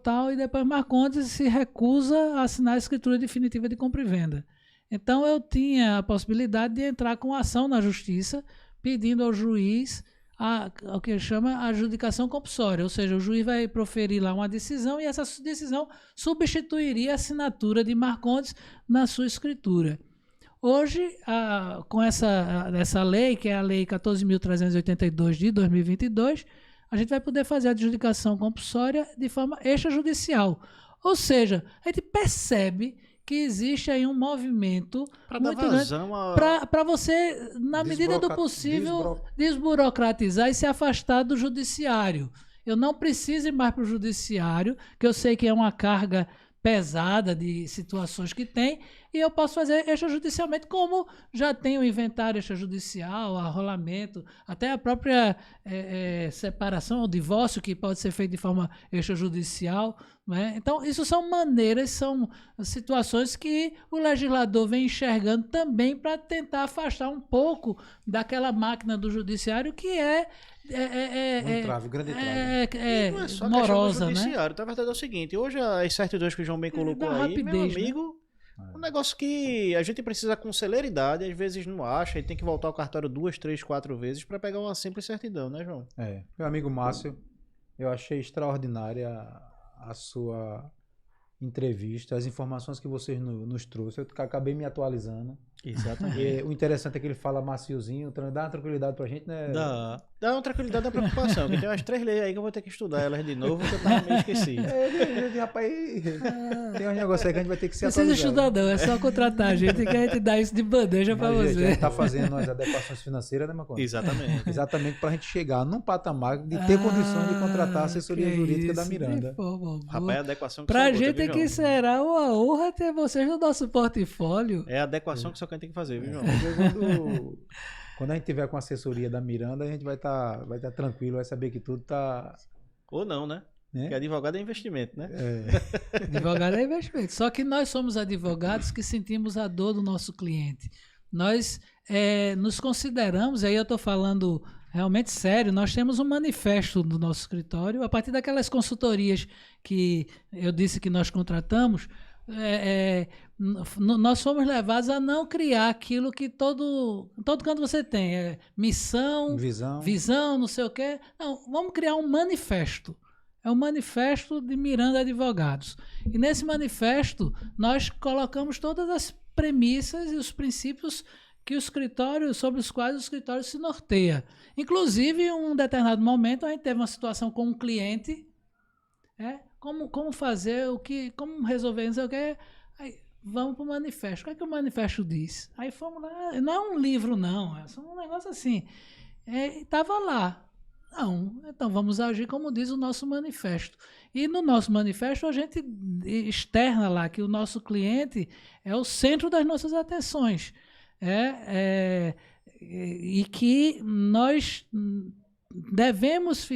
tal, e depois Marcondes se recusa a assinar a escritura definitiva de compra e venda. Então eu tinha a possibilidade de entrar com ação na justiça, pedindo ao juiz o que chama a adjudicação compulsória, ou seja, o juiz vai proferir lá uma decisão e essa decisão substituiria a assinatura de Marcondes na sua escritura. Hoje, com essa lei, que é a Lei 14.382 de 2022, a gente vai poder fazer a adjudicação compulsória de forma extrajudicial. Ou seja, a gente percebe que existe aí um movimento muito grande para você, na medida do possível, desburocratizar e se afastar do judiciário. Eu não preciso ir mais para o judiciário, que eu sei que é uma carga pesada de situações que tem, e eu posso fazer extrajudicialmente, como já tem o inventário extrajudicial, arrolamento, até a própria separação ou divórcio, que pode ser feito de forma extrajudicial. Né? Então, isso são maneiras, são situações que o legislador vem enxergando também para tentar afastar um pouco daquela máquina do judiciário que grande trave. Não é só morosa, do judiciário. Né? Na verdade é o seguinte, hoje as certidões que o João bem colocou aí, rapidez, meu amigo, um negócio que a gente precisa com celeridade, às vezes não acha, e tem que voltar ao cartório 2, 3, 4 vezes para pegar uma simples certidão, né, João? Meu amigo Márcio, eu achei extraordinária a sua entrevista, as informações que vocês nos trouxeram, eu acabei me atualizando. Exatamente. O interessante é que ele fala maciozinho, dá uma tranquilidade pra gente, né? Dá uma tranquilidade da preocupação, que tem umas 3 leis aí que eu vou ter que estudar elas de novo, que eu tava meio esquecido. Rapaz, tem uns negócios aí que a gente vai ter que se atualizar. Não precisa estudar não, é só contratar a gente que a gente dá isso de bandeja pra você. A gente tá fazendo as adequações financeiras, né, Marconi? Exatamente. Exatamente pra gente chegar num patamar de ter condições de contratar a assessoria jurídica da Miranda. Rapaz, a adequação que pra gente que será uma honra ter vocês no nosso portfólio. É a adequação que só quem tem que fazer, viu, João? Quando a gente tiver com a assessoria da Miranda, a gente vai tá tranquilo, vai saber que tudo tá... Ou não, né? Porque advogado é investimento, né? Advogado é investimento. Só que nós somos advogados que sentimos a dor do nosso cliente. Nós nos consideramos, aí eu estou falando realmente sério, nós temos um manifesto do nosso escritório, a partir daquelas consultorias que eu disse que nós contratamos, nós fomos levados a não criar aquilo que todo canto você tem, missão, visão, não sei o quê. Não, vamos criar um manifesto. É um manifesto de Miranda Advogados. E nesse manifesto nós colocamos todas as premissas e os princípios que o escritório, sobre os quais o escritório se norteia. Inclusive, em um determinado momento, a gente teve uma situação com um cliente, como fazer, como resolver, não sei o quê. Aí, vamos para o manifesto. O que é que o manifesto diz? Aí fomos lá, não é um livro, não, é só um negócio assim. Estava lá. Não, então vamos agir como diz o nosso manifesto. E no nosso manifesto a gente externa lá que o nosso cliente é o centro das nossas atenções. E que nós devemos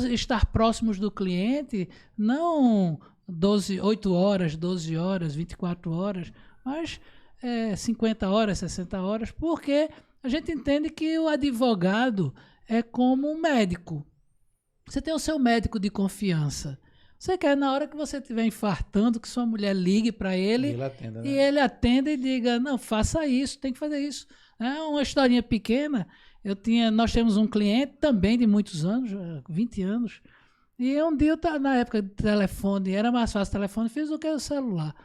estar próximos do cliente, não 8 horas, 12 horas, 24 horas, mas 50 horas, 60 horas, porque a gente entende que o advogado é como um médico. Você tem o seu médico de confiança. Você quer, na hora que você estiver infartando, que sua mulher ligue para ele e ele atenda e diga, não, faça isso, tem que fazer isso. É uma historinha pequena. Nós temos um cliente também de muitos anos, 20 anos, e um dia, na época de telefone, era mais fácil o telefone, fiz do que o celular.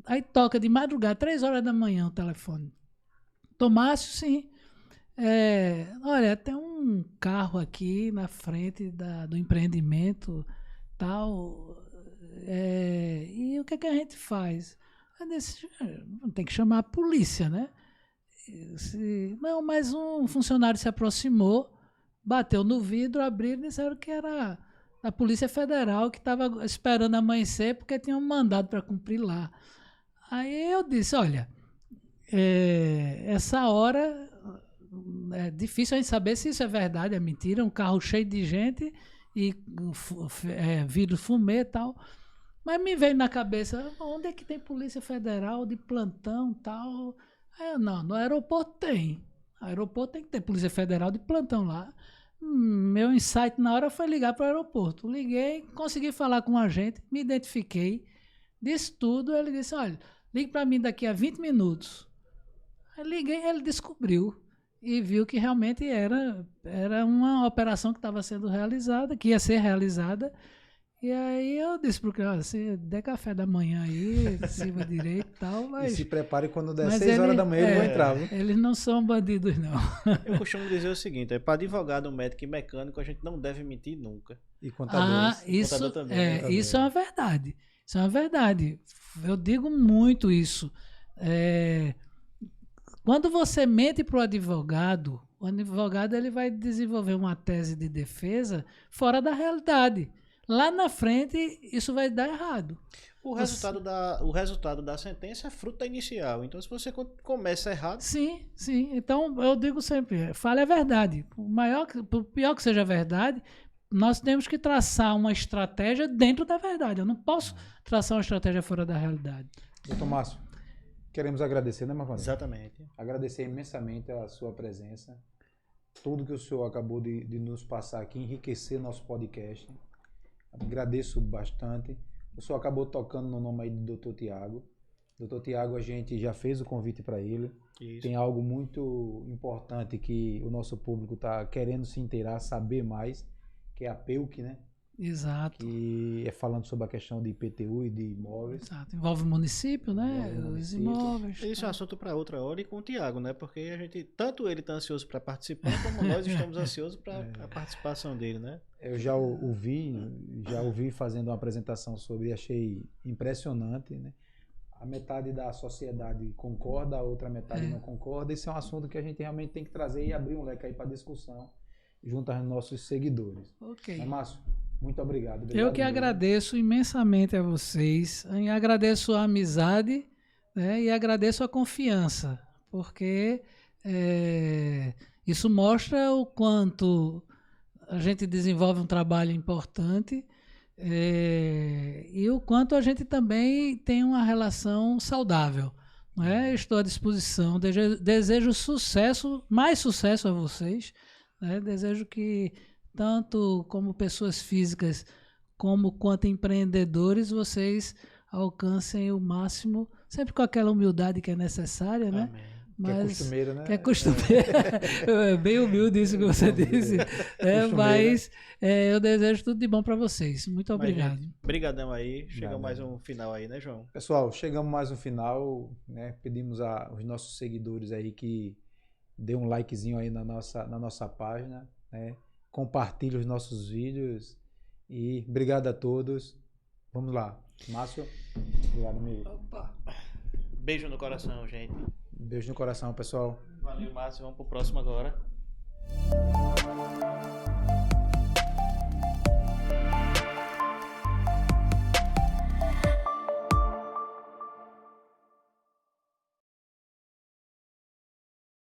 Aí toca de madrugada, 3 horas da manhã o telefone. Tomácio, sim. Olha, tem um carro aqui na frente do empreendimento, tal, e o que é que a gente faz? Eu disse, tem que chamar a polícia, né? Não, mas um funcionário se aproximou, bateu no vidro, abriram e disseram que era a Polícia Federal que estava esperando amanhecer porque tinha um mandado para cumprir lá. Aí eu disse, olha, essa hora é difícil a gente saber se isso é verdade, é mentira, um carro cheio de gente e vidro fumê e tal. Mas me veio na cabeça, onde é que tem Polícia Federal de plantão e tal? Não, no aeroporto tem. No aeroporto tem que ter Polícia Federal de plantão lá. Meu insight na hora foi ligar para o aeroporto. Liguei, consegui falar com o agente, me identifiquei, disse tudo. Ele disse, olha, ligue para mim daqui a 20 minutos. Aí liguei, ele descobriu e viu que realmente era uma operação que estava sendo realizada, que ia ser realizada. E aí eu disse pro cara, você dê café da manhã aí, sirva direito e tal, mas... E se prepare quando der 6 horas da manhã, ele vai entrar, viu? Eles não são bandidos, não. Eu costumo dizer o seguinte, para advogado, médico e mecânico, a gente não deve mentir nunca. E contadores. Isso também, contador. Isso é uma verdade. Isso é uma verdade. Eu digo muito isso. Quando você mente para o advogado ele vai desenvolver uma tese de defesa fora da realidade. Lá na frente, isso vai dar errado. O resultado da sentença é fruto da inicial. Então, se você começa errado... Sim. Então, eu digo sempre, fale a verdade. Por pior que seja a verdade, nós temos que traçar uma estratégia dentro da verdade. Eu não posso traçar uma estratégia fora da realidade. Doutor Márcio, queremos agradecer, né, Marconi? Exatamente. Agradecer imensamente a sua presença. Tudo que o senhor acabou de nos passar aqui, enriquecer nosso podcast. Agradeço bastante. O senhor acabou tocando no nome aí do Dr. Tiago. Dr. Tiago, a gente já fez o convite para ele. Isso. Tem algo muito importante que o nosso público está querendo se inteirar, saber mais, que é a PEUC, né? Exato. Que é falando sobre a questão de IPTU e de imóveis. Exato. Envolve o município, né? Os imóveis. Isso é assunto para outra hora e com o Tiago, né? Porque tanto ele está ansioso para participar, como nós estamos ansiosos para a participação dele, né? Eu já ouvi fazendo uma apresentação sobre, achei impressionante, né? A metade da sociedade concorda, a outra metade não concorda. Esse é um assunto que a gente realmente tem que trazer e abrir um leque aí para discussão junto aos nossos seguidores. Ok. Márcio, muito obrigado. Eu que agradeço imensamente a vocês, e agradeço a amizade, né, e agradeço a confiança, porque isso mostra o quanto a gente desenvolve um trabalho importante e o quanto a gente também tem uma relação saudável. Né? Estou à disposição, desejo sucesso, mais sucesso a vocês, né? Desejo que tanto como pessoas físicas como quanto empreendedores, vocês alcancem o máximo, sempre com aquela humildade que é necessária, né? Amém. Mas, que é costumeiro, né? Que é costumeiro. É bem humilde isso que você disse. Mas eu desejo tudo de bom para vocês. Muito obrigado. Obrigadão aí. Chega mais um final aí, né, João? Pessoal, chegamos mais um final, né? Pedimos aos nossos seguidores aí que dê um likezinho aí na nossa página, né? Compartilhe os nossos vídeos e obrigado a todos. Vamos lá. Márcio, obrigado, amigo. Opa. Beijo no coração, gente. Beijo no coração, pessoal. Valeu, Márcio. Vamos pro próximo agora.